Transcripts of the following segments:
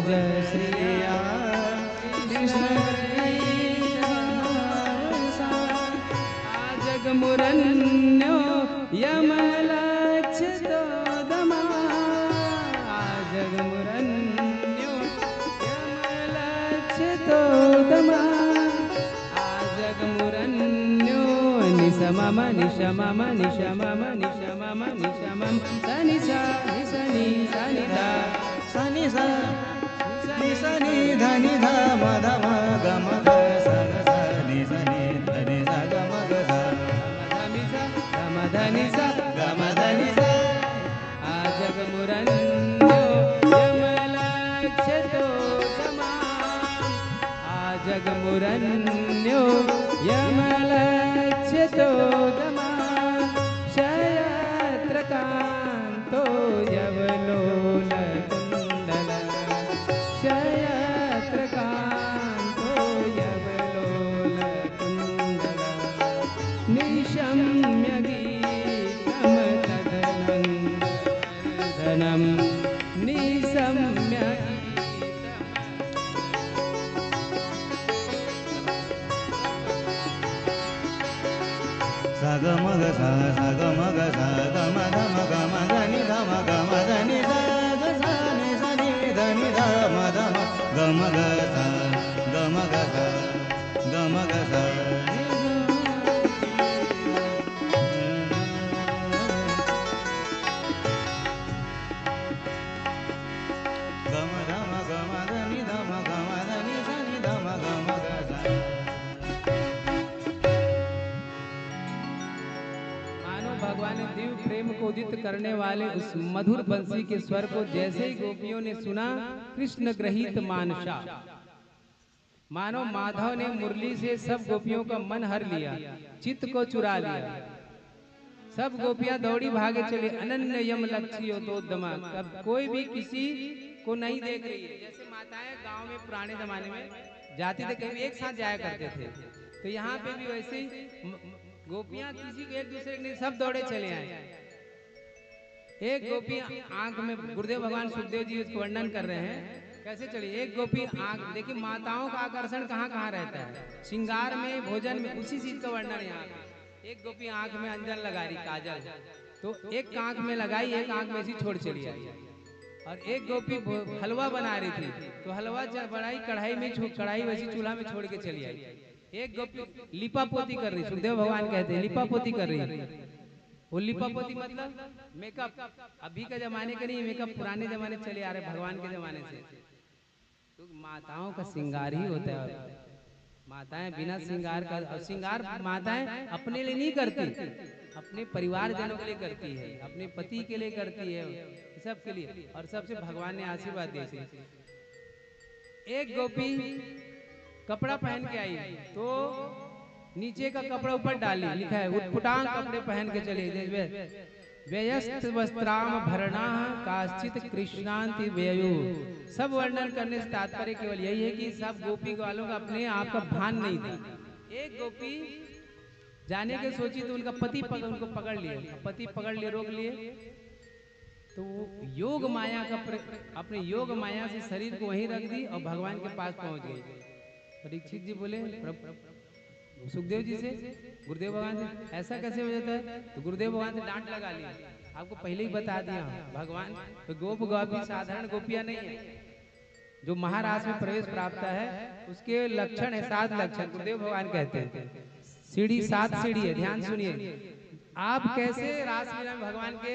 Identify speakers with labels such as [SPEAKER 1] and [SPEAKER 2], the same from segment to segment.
[SPEAKER 1] भज श्रिया कृष्ण जगमुरन्यो यमलक्षितो दमा जगमुरन्यो यमलक्षितो दमा जगमुरन्यो निशमम निशमम निशमम निशमम निशमम सनि सा निसनि सनि धा
[SPEAKER 2] सनि सा निसनि धनि धा मध म ग म ग स ग स नि सनि धनि सा ग म ग स
[SPEAKER 1] धनि सा गम धनि सा जगमुरन्यो यमलक्षितो दमा जगमुरन्यो यमलक्षितो दमा शयत्रकान्तो यवलोलकुण्डल शयत्रकान्तो यवलोलकुण्डल निशम्य गीतं तदनन्दनम् निशम्य
[SPEAKER 2] सा ग म ग सा सा ग म ग सा ग म ध म ग म ध नि ध म ग म ध नि सा ग सा नि सा नि ध नि ध म ध म ग म ग सा ग म ग सा ग म ग सा ग म ध म ग म ध नि ध म ग म ध नि सा नि ध म ग म ग सा।
[SPEAKER 1] मानो भगवान ने दिव्य प्रेम को उदित करने वाले उस मधुर बंसी के स्वर को जैसे ही गोपियों ने सुना कृष्ण ग्रहित मानसा मानो माधव ने मुरली से सब गोपियों का मन हर लिया चित्त को चुरा लिया सब गोपियां दौड़ी भागे चली अनन्य यम लक्ष्य तो दमा अब कोई भी किसी को नहीं देख रही है। जैसे माताएं गांव में पुराने जमाने में जाती थे कहीं एक साथ जाया करते थे तो यहाँ पे भी वैसे ही गोपियां किसी को एक दूसरे के नहीं सब दौड़े चले आए। एक गोपी आंख में गुरुदेव भगवान सुखदेव जी उसको वर्णन कर रहे हैं कैसे चली एक गोपी आंख देखिए माताओं का आकर्षण कहाँ कहाँ रहता है श्रृंगार में भोजन में उसी चीज का वर्णन यहाँ एक गोपी आंख में अंजन लगा रही काजल तो एक आंख में लगाई एक आंख में ऐसी छोड़ चली आई और एक गोपी हलवा बना रही थी तो हलवा बनाई कढ़ाई में कढ़ाई वैसी चूल्हा में छोड़ के चली आई। एक गोपी लिपा पोती कर रही सुखदेव भगवान कहते हैं लिपा पोती कर रही वो लिपा पोती मतलब मेकअप अभी का जमाने का नहीं मेकअप पुराने जमाने चले आ रहे भगवान के जमाने से तो माताओं का श्रृंगार ही होता है। माताएं बिना श्रृंगार का श्रृंगार माताएं अपने लिए नहीं करती अपने परिवारजनों के लिए करती है अपने पति के लिए करती है सबके लिए और सबसे भगवान ने आशीर्वाद दिए थे। एक गोपी कपड़ा पहन के आई तो नीचे का कपड़ा ऊपर डाली लिखा है उटपुटांग कपड़े पहन के चले व्ययस्त वस्त्राम भरणा काश्चित कृष्णांति व्ययु सब वर्णन करने से तात्पर्य केवल यही है कि सब गोपी वालों का अपने आप का भान नहीं था। एक गोपी जाने के सोची तो उनका पति उनको पकड़ लिया पति पकड़ लिए रोक लिए तो योग माया का अपने योग माया से शरीर को वहीं रख दी और भगवान के पास पहुंच गई। परीक्षित जी बोले सुखदेव जी से गुरुदेव भगवान से ऐसा कैसे हो जाता है तो गुरुदेव भगवान से डांट लगा लिया आपको पहले ही बता दिया भगवान तो गोप गोपी साधारण गोपियां नहीं है जो महाराज में प्रवेश प्राप्त है उसके लक्षण है 7 लक्षण गुरुदेव भगवान कहते हैं सीढ़ी 7 सीढ़ी है ध्यान सुनिए आप कैसे रासलीला में भगवान के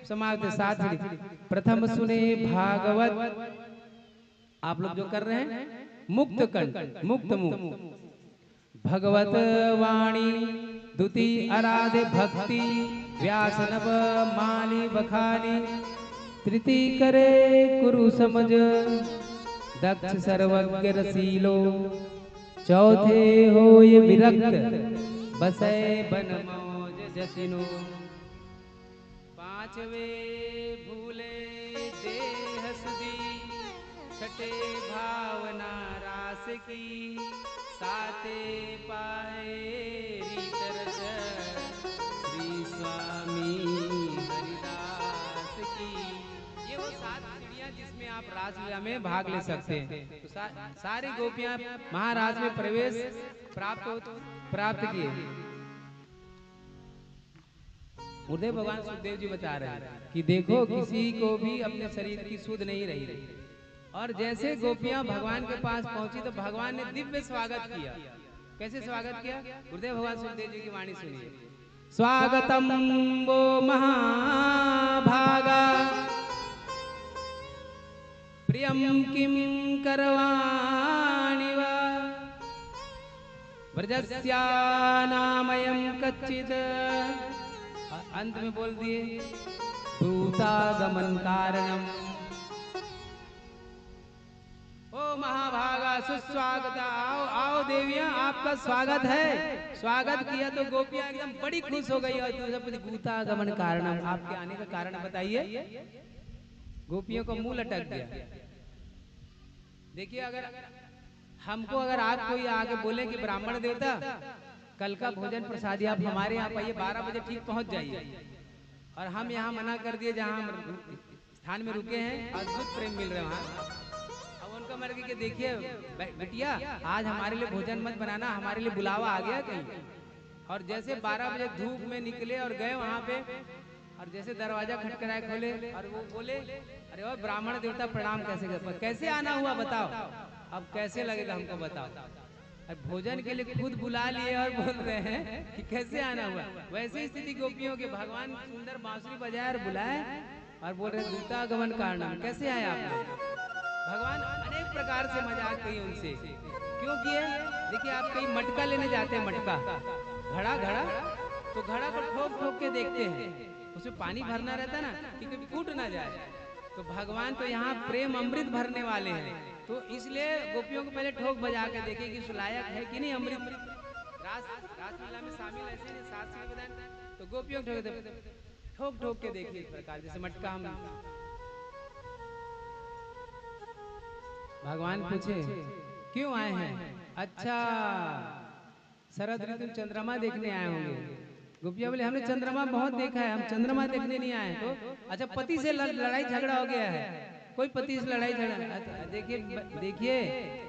[SPEAKER 1] समाप्त 7 सीढ़ी प्रथम सुने भागवत आप लोग जो कर रहे हैं मुक्त कंठ मुक्त मुक्त भगवत वाणी द्वितीय आराध्य भक्ति व्यास नभ माली बखानी तृतीय करे कुरु समझ दक्ष सर्वज्ञ रसीलो चौथे हो ये विरक्त बसे बन मौज जसिनो पांचवे भूले देह सुधी छठे भावना रास की साते पाए रीतरस श्री स्वामी हरिदास की। ये वो 7 सीढ़ियां जिसमें आप रासलीला में भाग ले सकते हैं। तो सारी गोपियां महाराज में प्रवेश प्राप्त किए। गुरुदेव भगवान सुखदेव जी बता रहे हैं कि देखो किसी को भी अपने शरीर की सुध नहीं रही, और जैसे गोपियां भगवान के पास पहुंची तो भगवान ने दिव्य स्वागत किया। कैसे स्वागत किया? गुरुदेव भगवान सुखदेव जी की वाणी सुनिए। स्वागतम वो महाभागा प्रियम किम करवाणि वा व्रजस्या नामयं कच्चित्। अंत में बोल दिए भूतागमन कारणम। ओ महाभागा सुस्वागत, आओ आओ देवियां, आपका स्वागत है। स्वागत किया तो गोपियां एकदम बड़ी खुश हो गई। और भूतागमन कारणम, आपके आने का कारण बताइए। गोपियों को मुंह लटक गया। देखिए, अगर आप कोई आगे बोले कि ब्राह्मण देवता कल का भोजन प्रसादी आप हमारे यहाँ पाइए, 12 बजे ठीक पहुंच जाइए, और हम यहाँ मना कर दिए जहाँ हम स्थान में रुके हैं, अद्भुत प्रेम मिल रहे हैं वहाँ। अब उनका मर्जी कि देखिए बिटिया, आज हमारे लिए भोजन मत बनाना, हमारे लिए बुलावा आ गया कहीं। और जैसे 12 बजे धूप में निकले और गए वहाँ पे, और जैसे दरवाजा खटखटाए खोले और वो बोले अरे और ब्राह्मण देवता प्रणाम कैसे आना हुआ बताओ। अब कैसे लगेगा हमको बताओ। अब भोजन के लिए खुद बुला लिए और बोल रहे हैं कि कैसे आना हुआ। वैसी स्थिति गोपियों के, भगवान सुंदर बांसुरी बजाए और बुलाए और बोल रहे दूतागमन कारण, कैसे आए आप। भगवान अनेक प्रकार से मजाक किए उनसे। क्यों किए? देखिए, आप कहीं मटका लेने जाते हैं, मटका घड़ा तो घड़ा को ठोक ठोक के देखते हैं, उसमें पानी भरना रहता ना कि कभी फूट ना जाए। तो भगवान तो यहाँ प्रेम अमृत भरने वाले हैं, तो इसलिए गोपियों को पहले ठोक बजा के देखे कि सुलायक है कि नहीं अमृत। रासलीला में शामिल ऐसे ही शास्त्रीय विधान, तो गोपियों को ठोक ठोक के देखिए इस प्रकार, जैसे मटका हम। भगवान पूछे क्यों आए हैं? अच्छा, शरद ऋतु में चंद्रमा देखने आए होंगे। गोपिया बोले हमने चंद्रमा बहुत देखा है, हम चंद्रमा देखने नहीं आए। तो अच्छा, पति से लड़ाई झगड़ा हो गया है, कोई पति से लड़ाई झगड़ा, देखिए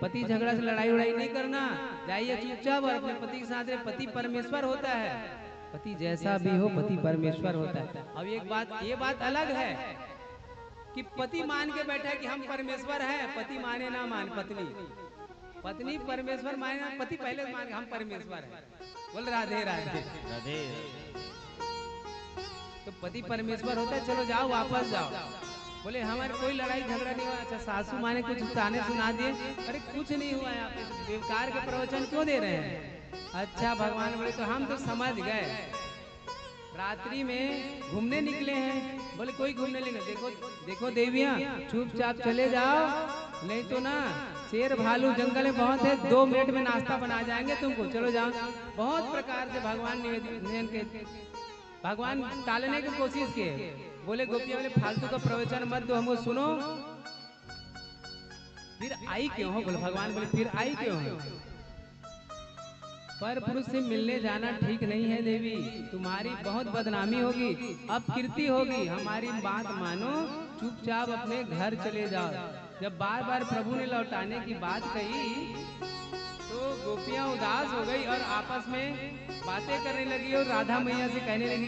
[SPEAKER 1] पति झगड़ा से लड़ाई उड़ाई नहीं करना, जाइए चुपचाप और अपने पति के साथ रहे। पति परमेश्वर होता है, पति जैसा भी हो पति परमेश्वर होता है। अब एक बात, ये बात अलग है कि पति मान के बैठा है कि हम परमेश्वर हैं, पति माने ना मान, पत्नी परमेश्वर माने ना, पति पहले मान हम परमेश्वर हैं। बोल राधे राधे राधे। तो पति परमेश्वर होता है, चलो जाओ वापस जाओ। बोले हमारे कोई लड़ाई झगड़ा नहीं हुआ। अच्छा, सासू माँ ने कुछ ताने सुना दिए, अरे कुछ नहीं हुआ है, आप बेकार के प्रवचन क्यों दे रहे हैं? अच्छा, भगवान बोले तो हम तो समझ गए, रात्रि में घूमने निकले हैं। बोले कोई घूमने निकले, देखो देवियां चुपचाप चले जाओ, नहीं तो ना शेर भालू जंगल में बहुत है, 2 मिनट में नाश्ता बना जाएंगे तुमको, चलो जाओ। बहुत प्रकार से भगवान निवेदन के, भगवान टालने की कोशिश किए। बोले गोपियां बोले फालतू का प्रवचन मत दो, हमको सुनो। फिर आई क्यों हो? बोले भगवान बोले फिर आई क्यों हो? पर पुरुष से मिलने जाना ठीक नहीं है देवी, तुम्हारी बहुत बदनामी होगी, अपकीर्ति होगी, हमारी बात मानो, चुपचाप अपने घर चले जाओ। जब बार बार प्रभु ने लौटाने की बात कही तो गोपियां उदास हो गई और आपस में बातें करने लगी और राधा मैया से कहने लगी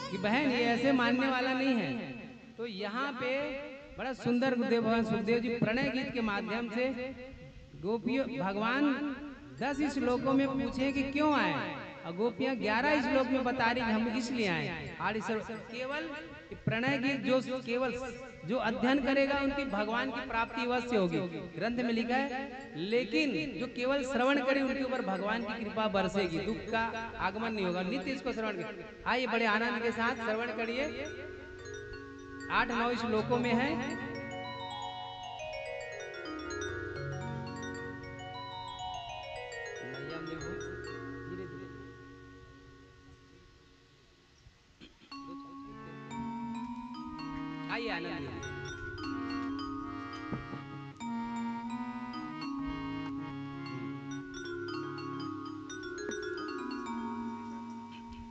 [SPEAKER 1] कि बहन ये ऐसे मानने वाला नहीं है। तो यहाँ पे बड़ा सुंदर गुरुदेव भगवान सुखदेव जी प्रणय गीत के माध्यम से गोपियों, भगवान 10 श्लोकों में पूछे कि क्यों आए, और गोपियां 11 श्लोक में बता रही हम इसलिए आए। केवल प्रणय गीत केवल जो अध्ययन करेगा उनकी भगवान की प्राप्ति अवश्य होगी, ग्रंथ में लिखा है। लेकिन जो केवल श्रवण करे उनके ऊपर भगवान की कृपा बरसेगी, दुख का आगमन नहीं होगा। नित्य इसको श्रवण करें। आइए बड़े आनंद के साथ श्रवण करिए। 8-9 श्लोकों में है। आइए आनंद लीजिए।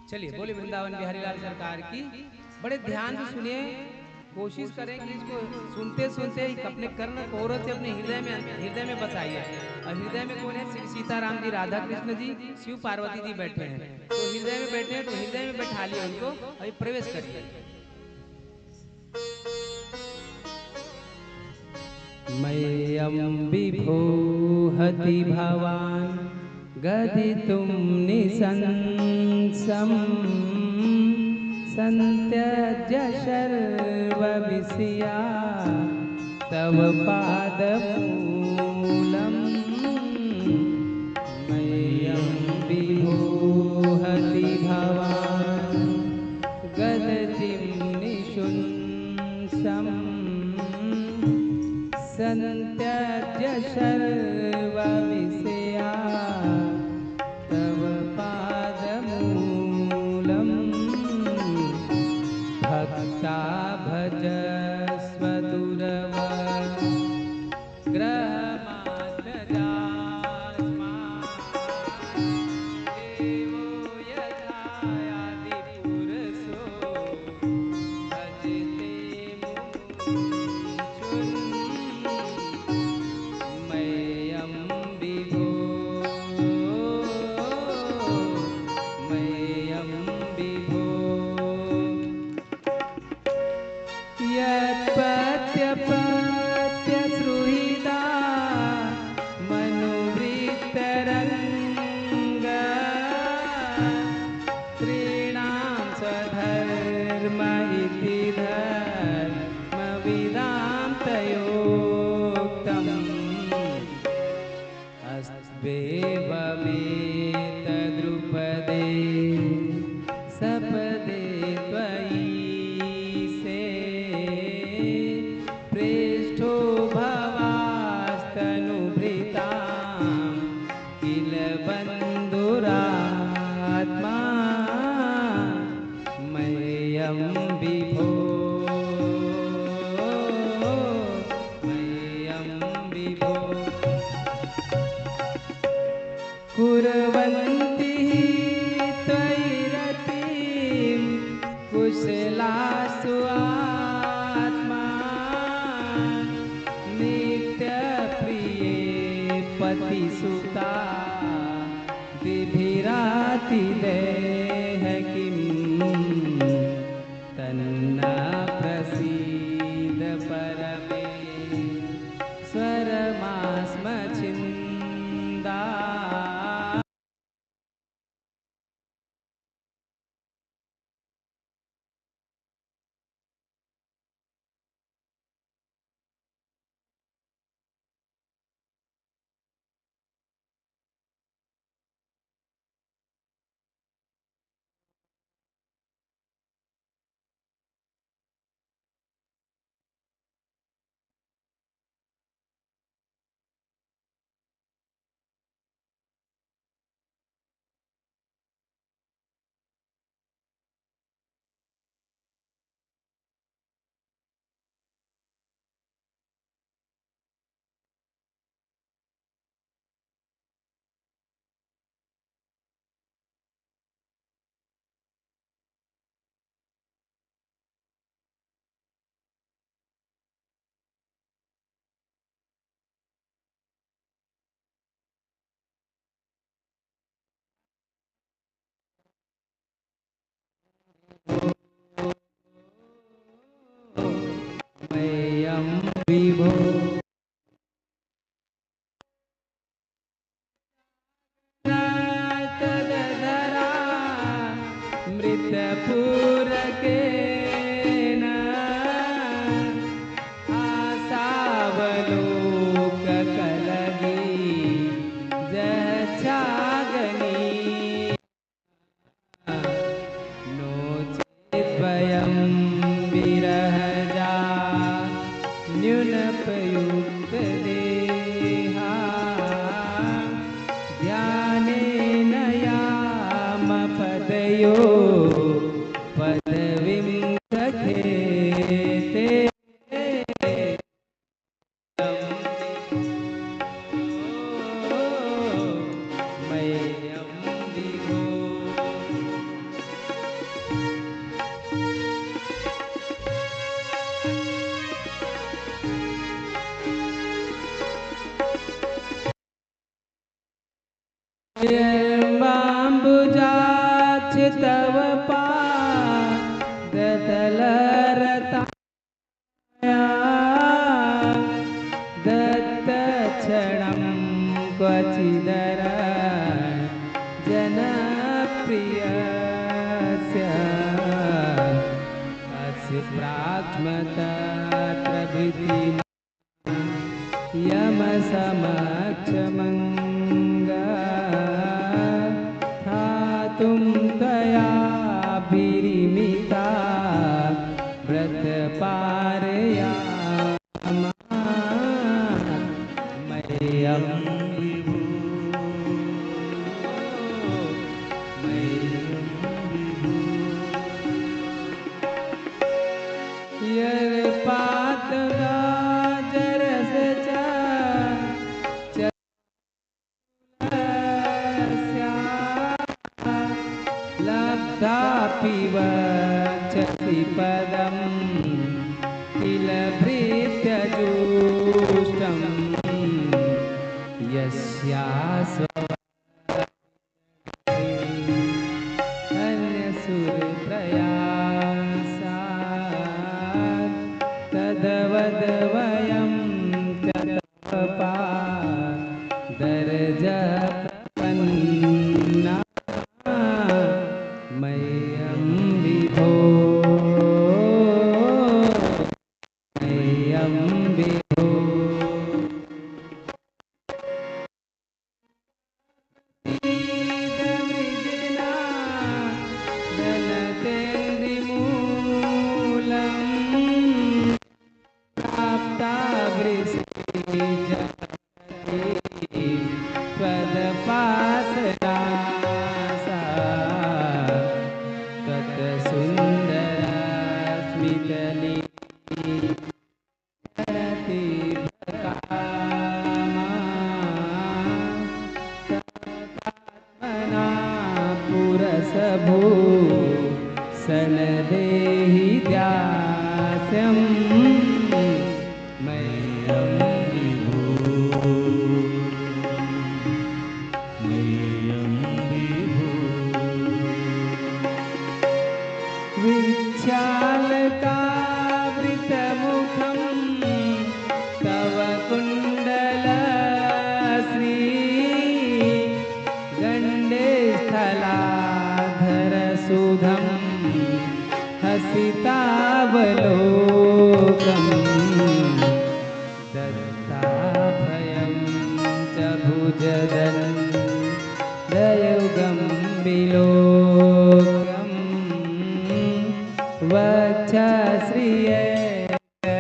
[SPEAKER 1] चलिए बोले वृंदावन बिहारी लाल सरकार की। बड़े ध्यान से सुनिए, कोशिश करें कि इसको सुनते सुनते ही अपने कर्ण कोहर से अपने हृदय में बसाइए। और हृदय में कौन है? श्री सीताराम जी, राधा कृष्ण जी, शिव पार्वती जी बैठे हैं। तो हृदय में बैठे हैं तो हृदय में बैठा लिया उनको और प्रवेश करिए। मय्यम विभूहति भवान गदितुम निसंसम संत्यज्य सर्वविषया तव पादमूलम। मय्यम विभूहति भवान गदितुम निसंसम संत्यज्य सर्वविषया तव पादमूलम्। भक्ता भजस्व दुर्लभं ग्रहमात्रजास्मान् देवो यथा यादिपुरुषो भजते मुमुक्षुम्। मय्यं विभो मय्यं विभो यत्पत्यपत्यसृहिता मनुवृत्तरङ्ग स्त्रीणां स्वधर्म इति धर्मविदां तयोक्तम्। अस्त्वेवमेतद्रुपदे सपदे त्वयि से पृष्ठो भवास्तनुभृतां किल बन्धुरात्मा। मय्यं विभो मय्यं विभो कुर्वन्ति त्वयि रतिं कुशलासु आत्मा। नित्यप्रिये पतिसुता दिभिरातिदेह किम्। तन्न प्रसीद परमे स्वरमास्मच्छिन्दा। मय्यं विभो तदधरा मृतपूरकेन आशावलोककलगी जच्छागनी। नो चेत् वयं विरहजा न्यूनपयुक्तदेहा ध्यानेन यामपदयो पदवीं सखेते। मय्यं विभो बाम्बुजाक्ष तव पादतलरताया दत्तक्षणं क्वचिदर जनप्रियस्य अस्य प्राक्ष्मतत्र भृतिना यमसमक्षमङ्गा धातुं त्वयाभिरिमिता व्रतपारयामा मह्यं विभो यत्पातगाजरस लब्धापि वक्षसि पदं किल भृत्यजुष्टं अन्यसुरप्रयासात् तद्वद वयं च तपा दर्ज प्रपन्ना मह्यं विभो मह्यं विभो मृदिना दलतेन्द्रिमूलं प्राप्ता वृष्टि त्वदपासनासा तत्सुन्दरस्मितली रतिभकामा तत्त्वात्मना पुरसभो सनदेहि दास्यं मह्यं विभो
[SPEAKER 2] मह्यं विभो
[SPEAKER 1] विच्छालकावृतमुखं तव कुण्डलश्री गण्डे स्थलाधरसुधं हसितावलोकं दत्ताभयं च भुजदण्डयुगं विलोक्यं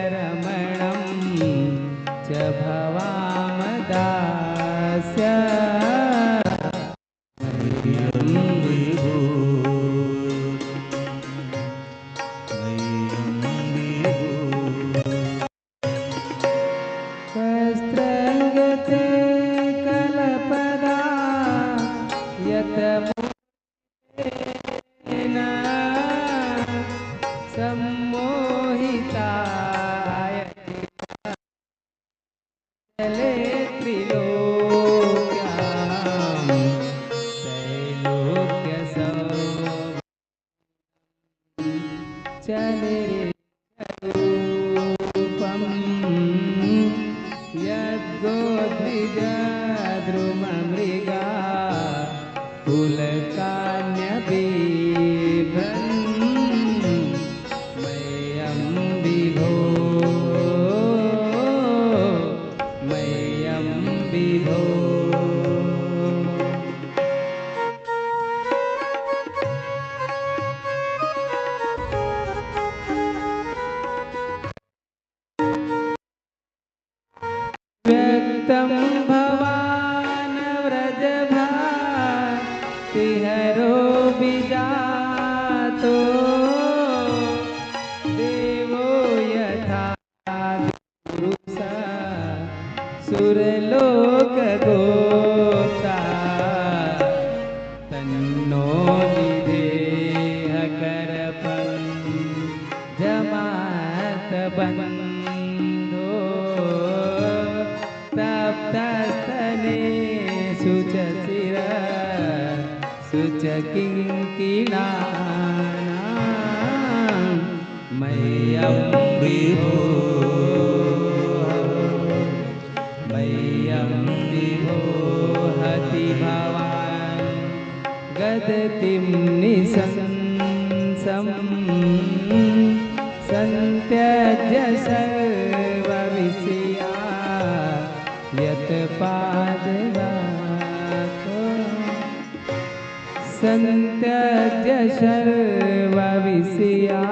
[SPEAKER 1] वक्षश्रियरमणं च भवामदास्य
[SPEAKER 2] मह्यं विभो मह्यं विभो
[SPEAKER 1] वस्त्रङ्गते कलपदा यतमुखेन सम्मोहिताय चले त्रिलोक्यां त्रैलोक्यसौभं चले रूपं यद्गोद्विजद्रुममृगा कुलकान्यबिभ्रन् मह्यं विभो मह्यं विभो व्यक्तं भवान् व्रजभातिहरो विजातो देवो यथा पुरुषा सुरलोकगोप्ता तन्नो निदेहकरपं जमातबन्धो तप्तस्तनेषु च शिरः सुचकिङ्किलानां मह्यं विभो मह्यं विभो हति भवान् गदतिं निशंसं सन्त्यज्य सर्वविषया यत्पादवाको सन्त्यज्य सर्वविषया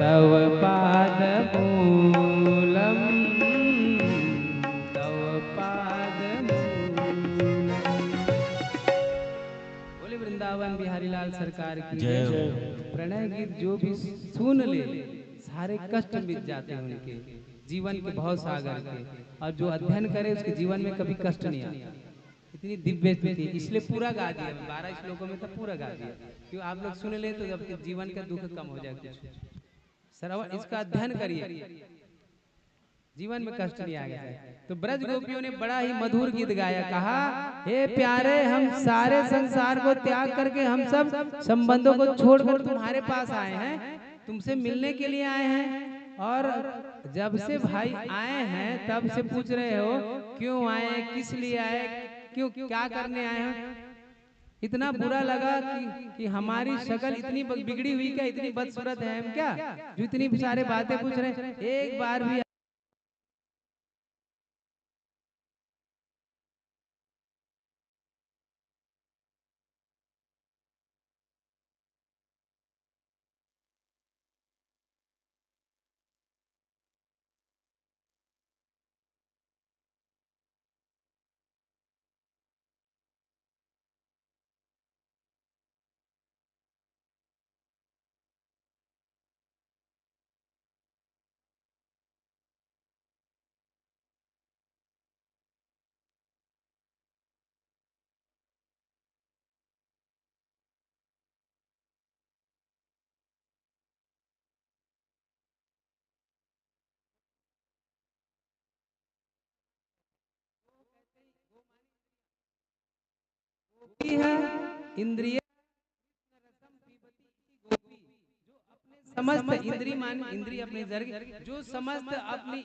[SPEAKER 1] तव पादमूलं तव पादमूलम्। बोले वृंदावन बिहारी लाल सरकार की
[SPEAKER 2] जय हो।
[SPEAKER 1] प्रणय गीत जो भी सुन ले सारे कष्ट मिट जाते हैं उनके जीवन के भाव सागर के, और जो अध्ययन करे उसके जीवन में कभी कष्ट नहीं आता। इतनी दिव्य थी, इसलिए पूरा गा दिया। 12 श्लोकों में तो पूरा गा दिया, क्यों आप लोग सुन ले तो जब जीवन का दुख कम हो जाए कुछ। श्रवण इसका अध्ययन करिए, जीवन में कष्ट नहीं आएगा। तो ब्रज गोपियों ने बड़ा ही मधुर गीत गाया, कहा हे प्यारे हम सारे संसार को त्याग करके हम सब संबंधों को छोड़कर तुम्हारे पास आए हैं, तुमसे मिलने के लिए आए हैं। और जब से भाई आए हैं तब से पूछ रहे हो क्यों आए, किस लिए आए, क्यों क्या करने आए हैं। इतना बुरा लगा कि हमारी शक्ल इतनी बिगड़ी हुई क्या, इतनी बदसूरत है हम क्या, जो इतनी सारे बातें पूछ रहे हैं। एक बार भी है इंद्रिय समस्त इंद्री मान इंद्रिय अपने जर्ग जो समस्त अपनी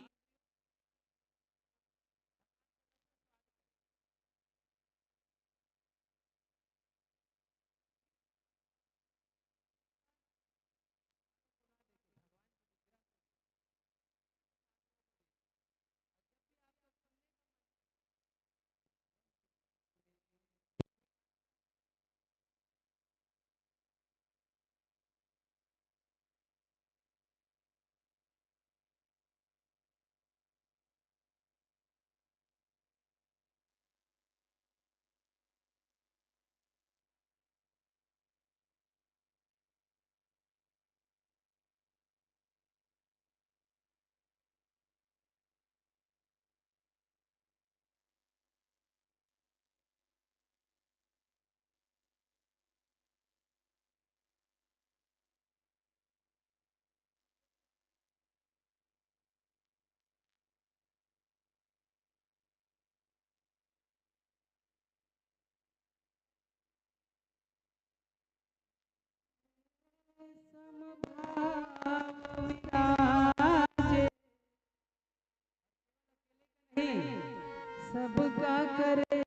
[SPEAKER 1] सबका करे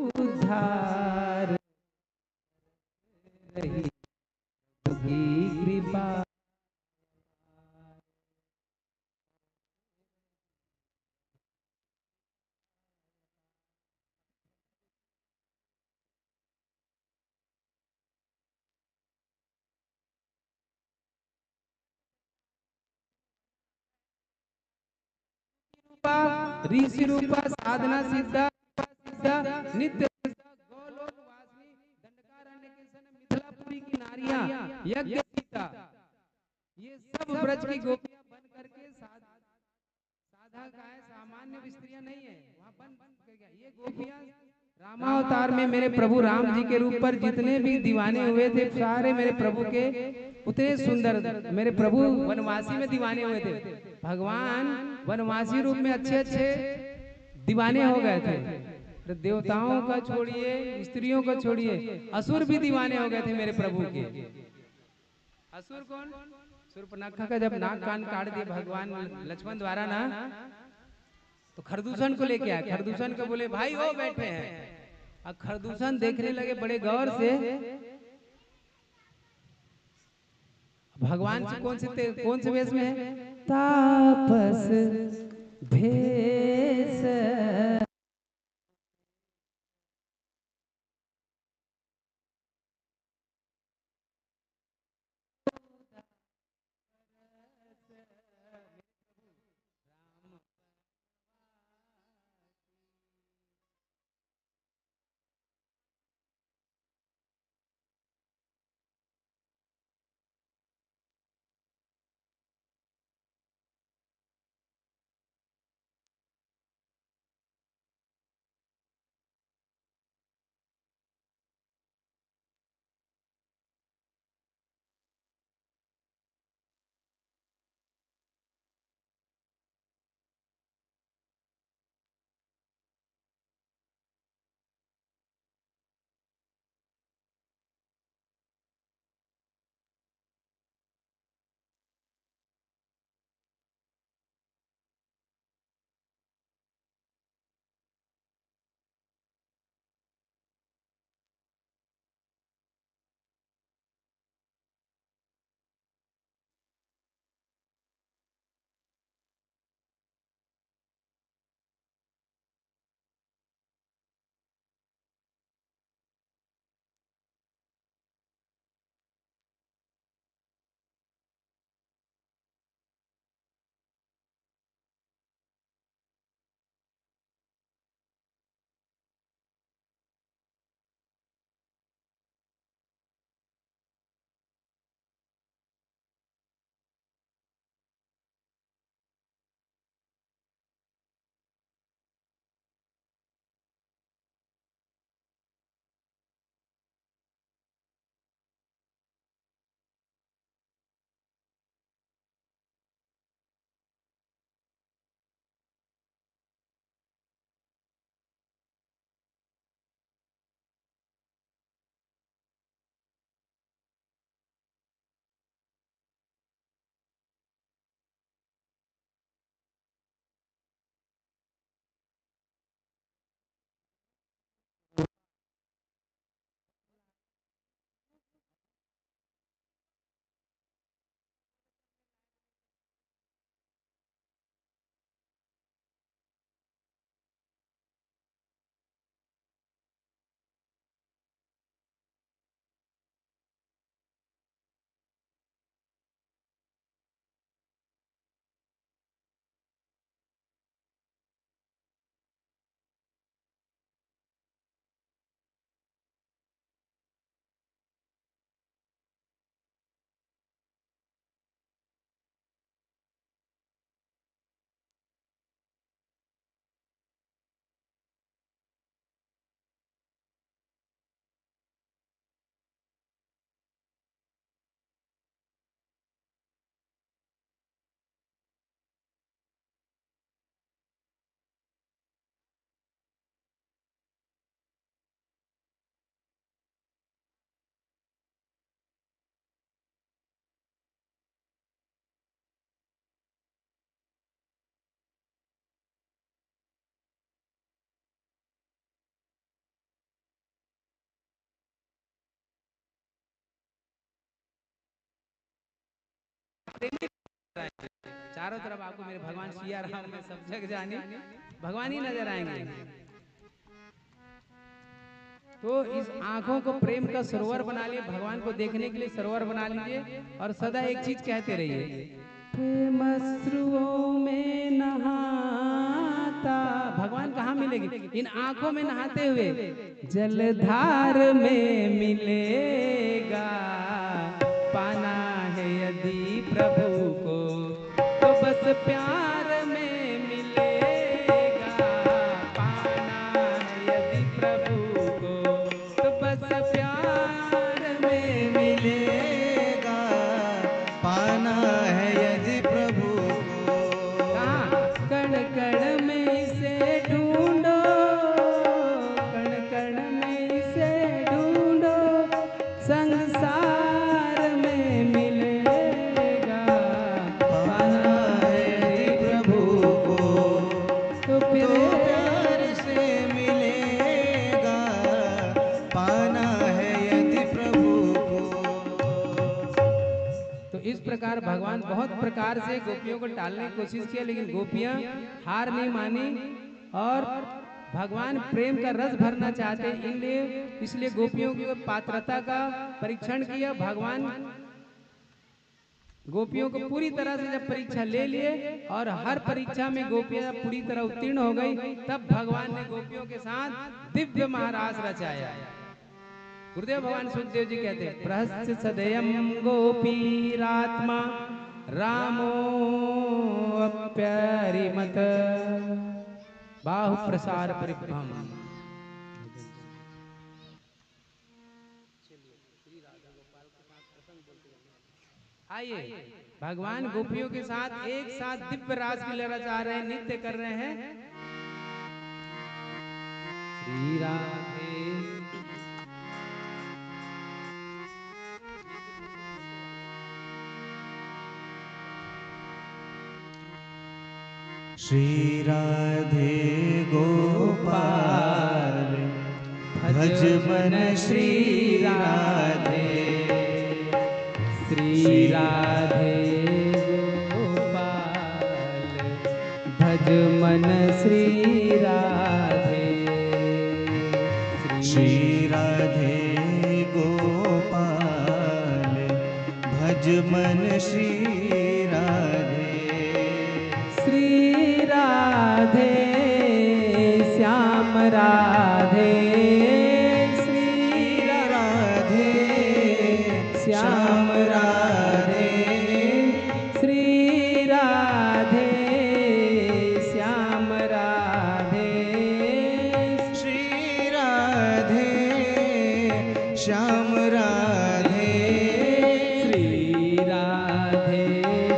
[SPEAKER 1] उद्धार रही की कृपा। ऋषि रूपा साधना सिद्धा नित्य गोलोकवासिनी दंडकारण्य के सन मिथिलापुरी की नारियां यज्ञ सीता, ये सब ब्रज की गोपियां बन करके साधा का है, सामान्य स्त्रियां नहीं है, वहां बन गया। ये गोपियां रामावतार में मेरे प्रभु राम जी के रूप पर जितने भी दीवाने हुए थे सारे मेरे प्रभु के उतने सुंदर, मेरे प्रभु वनवासी में दीवाने हुए थे, भगवान वनवासी रूप में अच्छे अच्छे दीवाने हो गए थे। तो देवताओं का छोड़िए, स्त्रियों का छोड़िए, असुर भी दीवाने हो गए थे मेरे प्रभु के। असुर कौन? शूर्पणखा का जब नाक कान काट दिए भगवान लक्ष्मण द्वारा ना, तो खरदूषण को लेके आए। खरदूषण को बोले भाई वो बैठे हैं। अब खरदूषण देखने लगे बड़े गौर से। भगवान से कौन से वेश में है? तापस भेष। चारों तरफ आपको मेरे भगवान सिया राम में सब जग जाने भगवान ही नजर आएंगे। तो इस आंखों को प्रेम का सरोवर बना लिए, भगवान को देखने के लिए सरोवर बना लीजिए और सदा एक चीज कहते रहिए, प्रेम अश्रुओं में नहाता। भगवान कहाँ मिलेगी? इन आंखों में नहाते हुए जलधार में मिलेगा। पाना है यदि प्रभु को तो बस प्यार में मिलेगा। पाना है यदि प्रभु को तो बस प्यार में
[SPEAKER 2] मिलेगा। पाना है यदि प्रभु को।
[SPEAKER 1] कण कण में इसे ढूंढो, बहुत प्रकार से गोपियों को टालने की कोशिश किया, लेकिन गोपियां हार नहीं मानी और भगवान प्रेम का रस भरना चाहते इसलिए गोपियों की पात्रता का परीक्षण किया। भगवान गोपियों को पूरी तरह से जब परीक्षा ले लिए और हर परीक्षा में गोपियां पूरी तरह उत्तीर्ण हो गई, तब भगवान ने गोपियों के साथ दिव्य महारास रचाया। गुरुदेव भगवान सुखदेव जी कहते हैं, प्रहस्य सदयम गोपीरात्मा रामो अप्यरिमत बाहु प्रसार परिभ्रम। आइए भगवान गोपियों के साथ एक साथ दिव्य रास की लीला रचा रहे हैं, नृत्य कर रहे हैं। श्री राधे
[SPEAKER 2] श्री राधे गोपाल भज मन श्री राधे,
[SPEAKER 1] श्री राधे गोपाल भज मन श्री राधे,
[SPEAKER 2] श्री राधे गोपाल भज मन श्री राधे,
[SPEAKER 1] श्री राधे श्याम राधे, श्री
[SPEAKER 2] राधे
[SPEAKER 1] श्याम राधे, श्री राधे श्याम राधे,
[SPEAKER 2] श्री राधे श्याम राधे,
[SPEAKER 1] श्री राधे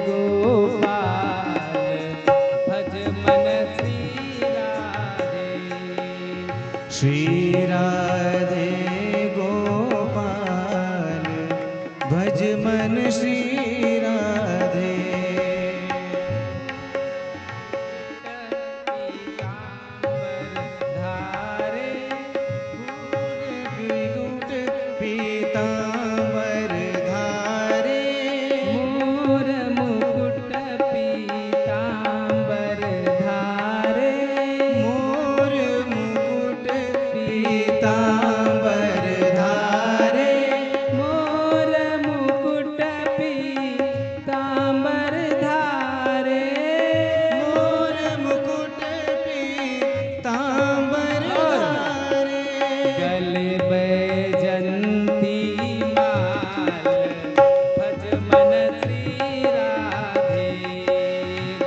[SPEAKER 1] गोपाल भज मन श्री राधे,
[SPEAKER 2] श्री राधे गोपाल भज मन श्री राधे,
[SPEAKER 1] धारे
[SPEAKER 2] विदुत पीतांबर धारे,
[SPEAKER 1] मोर मुकुट पीतांबर धारे,
[SPEAKER 2] मोर मुकुट पीतांबर धारे,
[SPEAKER 1] मोर मुकुट पीतांबर धारे,
[SPEAKER 2] मोर मुकुट पीतांबर धारे,
[SPEAKER 1] गले बैजंती माल भज मन श्री राधे,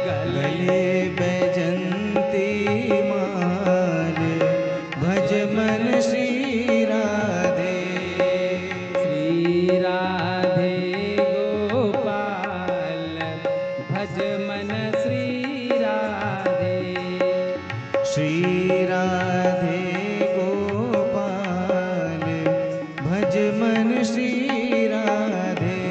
[SPEAKER 2] गले बैजंती माल भज मन श्री राधे,
[SPEAKER 1] श्री राधे गोपाल भज मन श्री राधे,
[SPEAKER 2] श्री राधे गोपाल भज मन श्री राधे,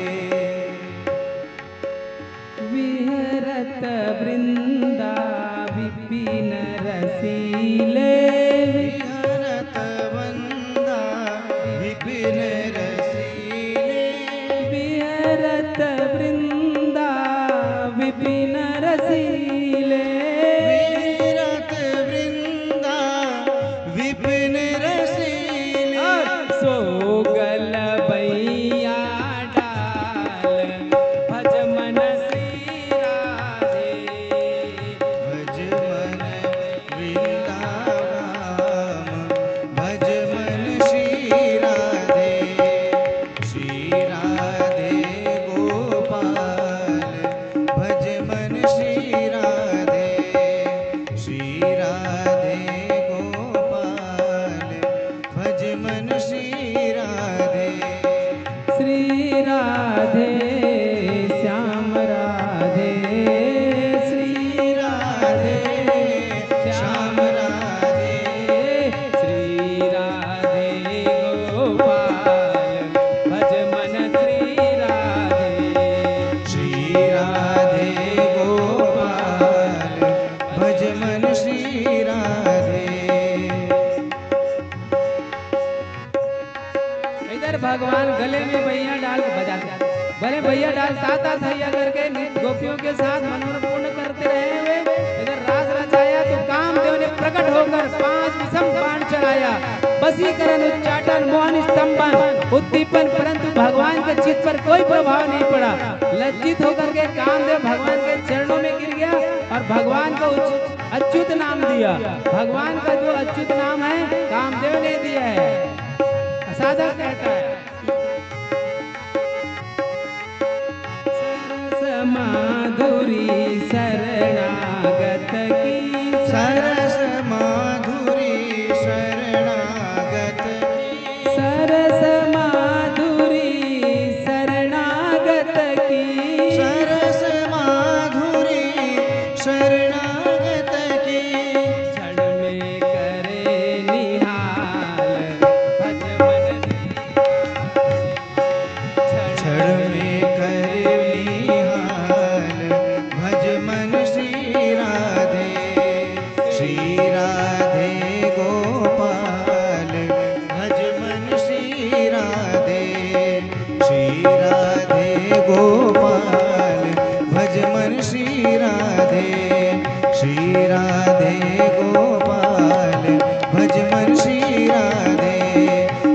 [SPEAKER 1] विहरत वृंदा विपिन रसीले,
[SPEAKER 2] विहरत वंदा विपिन रसीले,
[SPEAKER 1] विहरत वृंदा विपिन रसीले,
[SPEAKER 2] विहरत वृंदा विपिन रसीले,
[SPEAKER 1] सोगल बैया डाल भज मन श्री राधे,
[SPEAKER 2] भज मन वृंदावन भज मन श्री राधे, श्री राधे गोपाल भज मन श्री राधे, श्री राधे गोपाल भज मन श्री राधे,
[SPEAKER 1] श्री राधे श्याम राधे, श्री राधे श्याम राधे, श्री राधे गोपाल भज मन श्री राधे,
[SPEAKER 2] श्री राधे गोपाल भज मन श्री राधे,
[SPEAKER 1] इधर भगवान गले में भैया डाल के बजाते, भले भैया डाल ता ता थैया करके के साथ मनोरथ पूर्ण करते रहे हुए इधर रास रचाया तो कामदेव ने प्रकट होकर 5 विषम बाण चलाया। वशीकरण, उच्चाटन, मोहन, स्तंभन, उद्दीपन, परंतु भगवान के चित्त पर कोई प्रभाव नहीं पड़ा। लज्जित होकर के कामदेव भगवान के चरणों में गिर गया और भगवान को अच्युत नाम दिया। भगवान का जो अच्युत नाम है कामदेव ने दिया है। साधक कहता है सरस माधुरी शरणागत की,
[SPEAKER 2] सरस माधुरी शरणागत की,
[SPEAKER 1] सरस माधुरी शरणागत की,
[SPEAKER 2] सरस माधुरी शरणागत की,
[SPEAKER 1] क्षण में करे निहाल भज मन
[SPEAKER 2] क्षण में करे निहाल भज मन श्री राधे, श्री राधे गोपाल भज मन श्री राधे, श्री राधे गोपाल भज मन श्री राधे, श्री राधे गोपाल भज मन श्री राधे,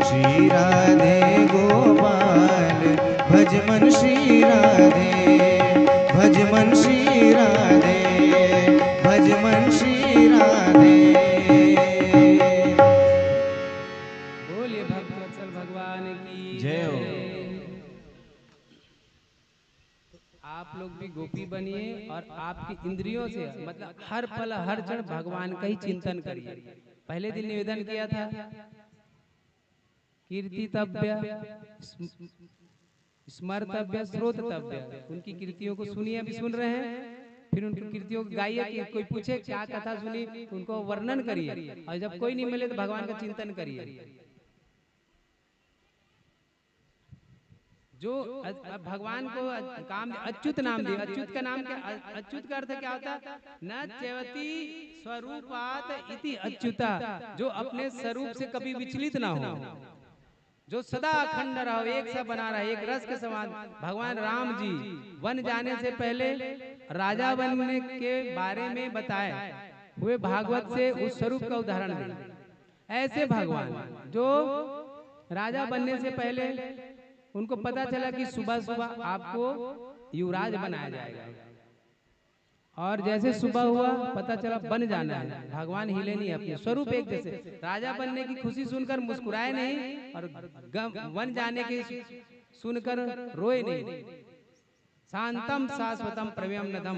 [SPEAKER 2] श्री राधे गोपाल भज मन श्री राधे, भज मन श्री राधे, भज मन श्री राधे।
[SPEAKER 1] बोलिए भक्तवत्सल भगवान की
[SPEAKER 2] जय हो।
[SPEAKER 1] आप लोग भी गोपी बनिए और आपकी इंद्रियों से मतलब हर पल हर क्षण भगवान का ही चिंतन करिए। पहले दिन निवेदन किया था कीर्तितव्य, स्मर्तव्य, श्रोतव्य। उनकी कीर्तियों को सुनिए, अभी सुन रहे हैं, फिर उनकी कीर्तियों को गाइए। कि कोई पूछे क्या कथा सुनी तो उनको वर्णन करिए, और जब कोई नहीं मिले तो भगवान का चिंतन करिए। जो भगवान को काम अच्युत नाम दिया। अच्युत का नाम क्या? अच्युत का अर्थ क्या होता है? न च्यवति स्वरूपात इति अच्युता, जो अपने स्वरूप से कभी विचलित ना हो, जो सदा अखंड रहो, एक सा बना रहा, एक रस के समान। भगवान राम जी वन जाने से पहले राजा बनने के बारे में बताए हुए भागवत से उस स्वरूप का उदाहरण दें। ऐसे भगवान जो राजा बनने से पहले उनको पता चला कि सुबह सुबह आपको युवराज बनाया जाएगा, और जैसे सुबह हुआ पता चला बन जाना है। भगवान हिले नहीं, अपने स्वरूप एक जैसे। राजा बनने की खुशी सुनकर मुस्कुराए नहीं, और वन जाने की सुनकर रोए नहीं। शांतम शाश्वतम प्रमेयम नदम,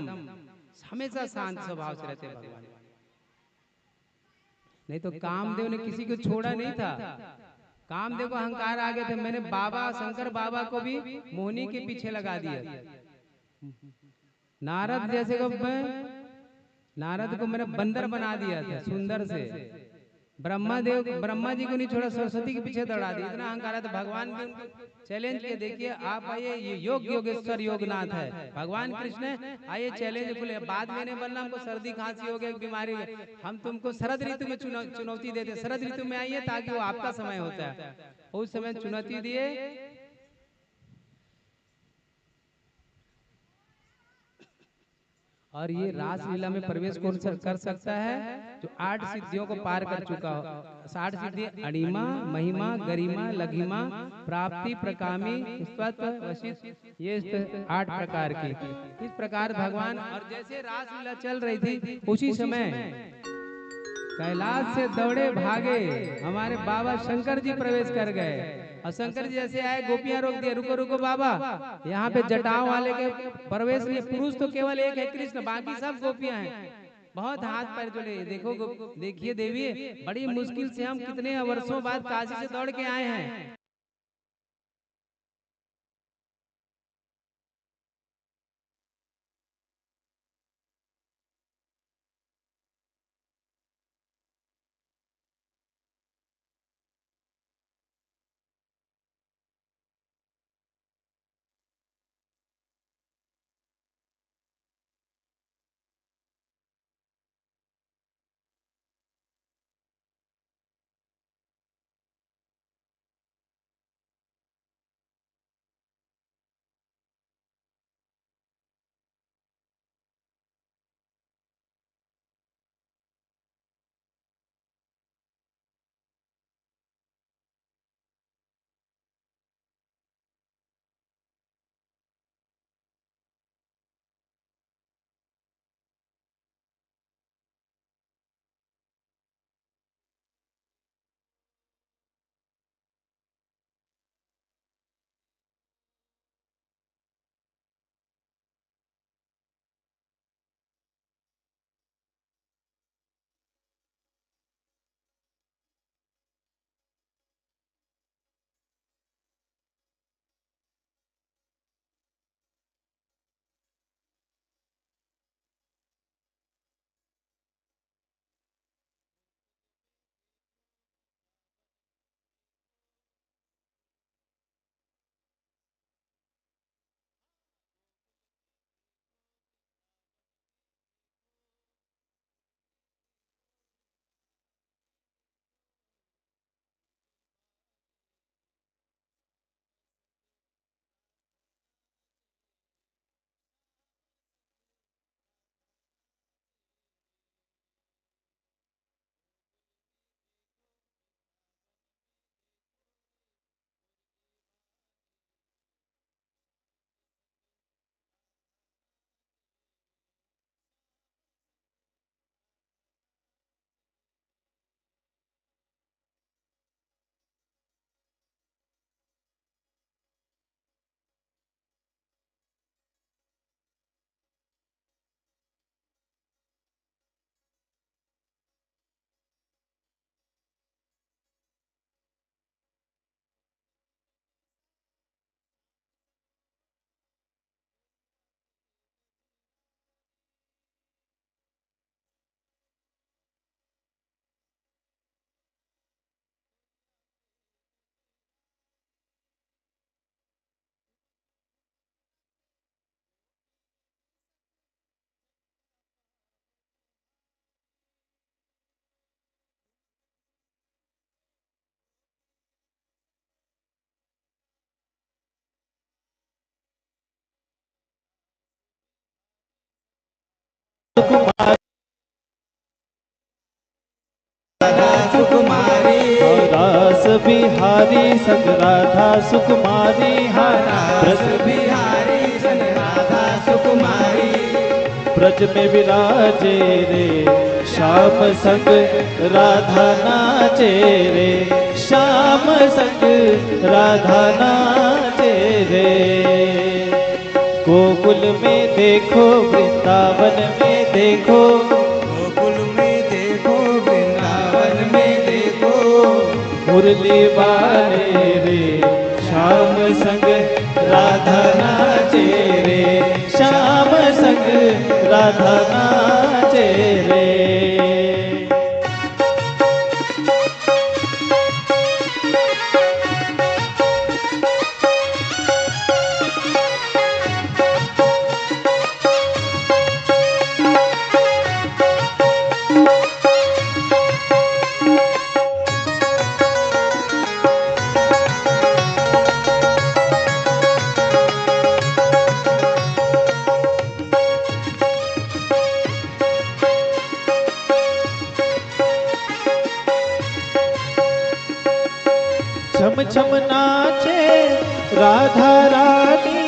[SPEAKER 1] हमेशा शांत स्वभाव से रहते भगवान। नहीं तो कामदेव ने किसी को छोड़ा नहीं था। कामदेव को अहंकार आ गए थे। मैंने बाबा शंकर बाबा को भी मोहिनी के पीछे लगा दिया। नारद जैसे को नारद को मैंने बंदर बना दिया था सुंदर से। ब्रह्मा जी को नहीं छोड़ा, सरस्वती के पीछे दौड़ा दिया। इतना अहंकार है। तो भगवान भी उनको चैलेंज किया, देखिए आप आइए, ये योग योगेश्वर योगनाथ है भगवान कृष्ण, आइए चैलेंज खुले। बाद में नहीं बनना, हमको सर्दी खांसी हो गई, बीमारी, हम तुमको शरद ऋतु में चुनौती देते। शरद ऋतु में आइए ताकि वो आपका समय होता है, उस समय चुनौती दिए। और ये रासलीला में प्रवेश कौन कर सकता है? जो 8 सिद्धियों को पार कर चुका हो। 60 सिद्धि अणिमा, महिमा, गरिमा, लघिमा, प्राप्ति, प्रकामी, स्वत्व, वशिष्ठ, ये 8 प्रकार की। इस प्रकार भगवान, और जैसे रासलीला चल रही थी उसी समय कैलाश से दौड़े भागे हमारे बाबा शंकर जी प्रवेश कर गए। और शंकर जी जैसे आए, गोपियां रोक दिए, रुको रुको बाबा, यहाँ पे जटाओं वाले के प्रवेश नहीं। पुरुष तो केवल एक है कृष्ण, बाकी सब गोपियां हैं। बहुत हाथ पैर जोड़े। देखो देखिए देवी, बड़ी मुश्किल से हम कितने वर्षों बाद काशी से दौड़ के आए हैं।
[SPEAKER 2] सुकुमारी
[SPEAKER 3] रास बिहारी संग राधा सुकुमारी
[SPEAKER 2] रस बिहारी सन राधा सुकुमारी
[SPEAKER 3] ब्रज में विराजे रे श्याम संग राधा नाचे रे श्याम संग राधा नाचे रे गोकुल में देखो वृंदावन में देखो
[SPEAKER 2] गोकुल में देखो वृंदावन में देखो
[SPEAKER 3] मुरली वाले रे श्याम संग राधा नाचे रे श्याम संग राधा नाचे रे छम छम नाचे राधा रानी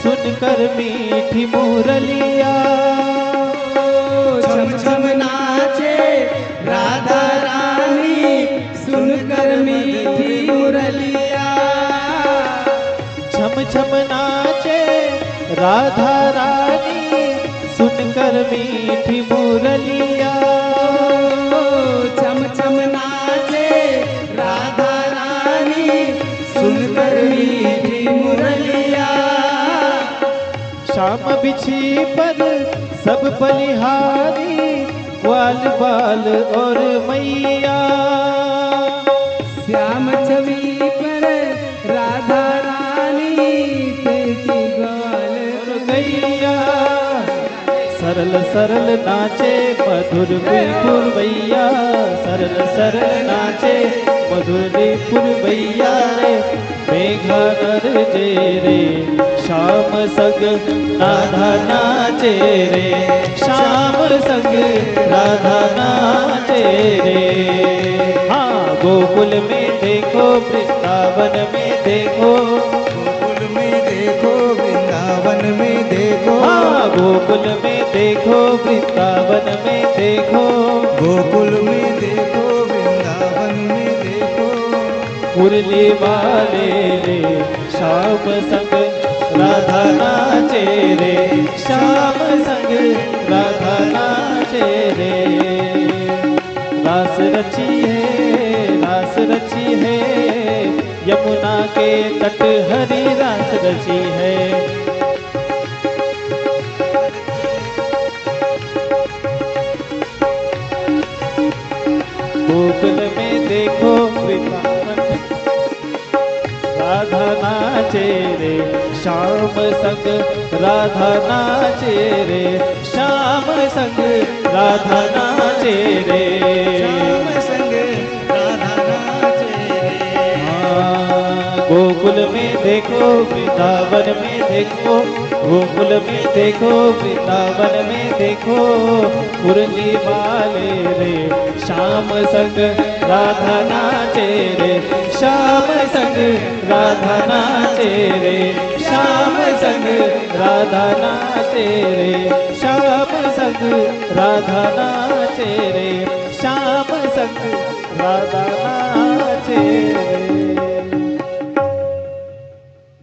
[SPEAKER 3] सुनकर मीठी मुरलिया
[SPEAKER 2] छम छम नाचे राधा रानी सुनकर मीठी मुरलिया
[SPEAKER 3] छम छम नाचे राधा रानी सुनकर मीठी मुरलिया
[SPEAKER 2] छम छम नाचे राधा रानी सुनकर मीठी मुरलिया
[SPEAKER 3] श्याम बिछी पर सब बलिहारी ग्वाल बाल और मैया
[SPEAKER 2] श्याम छवि पर राधा रानी तेजी ग्वाल
[SPEAKER 3] गैया सरल सरल नाचे मधुर बिल्कुल भैया सरल सरल नाचे मधुर भैया रे मेघा नर जे रे श्याम संग राधा नाचे रे श्याम संग राधा नाचे रे हाँ गोकुल में देखो वृंदावन में देखो
[SPEAKER 2] गोकुल में देखो वृंदावन में देखो
[SPEAKER 3] हाँ गोकुल में देखो वृंदावन में देखो
[SPEAKER 2] गोकुल में देखो वृंदावन में देखो
[SPEAKER 3] मुरली वाले रे श्याम संग राधा नाचे रे श्याम संग राधा नाचे रे रास रची है यमुना के तट हरी रास रची है गोकुल में देखो वृंदावन राधा नाचे रे श्याम संग राधा नाचे रे श्याम संग राधा नाचे रे
[SPEAKER 2] श्याम संग राधा नाचे रे
[SPEAKER 3] गोकुल में देखो वृंदावन में देखो गोकुल में देखो वृंदावन में देखो मुरली वाले रे श्याम संग राधा नाचे रे श्याम संग राधा नाचे रे श्याम संग राधा नाचे रे श्याम संग राधा नाचे रे श्याम संग राधा नाचे रे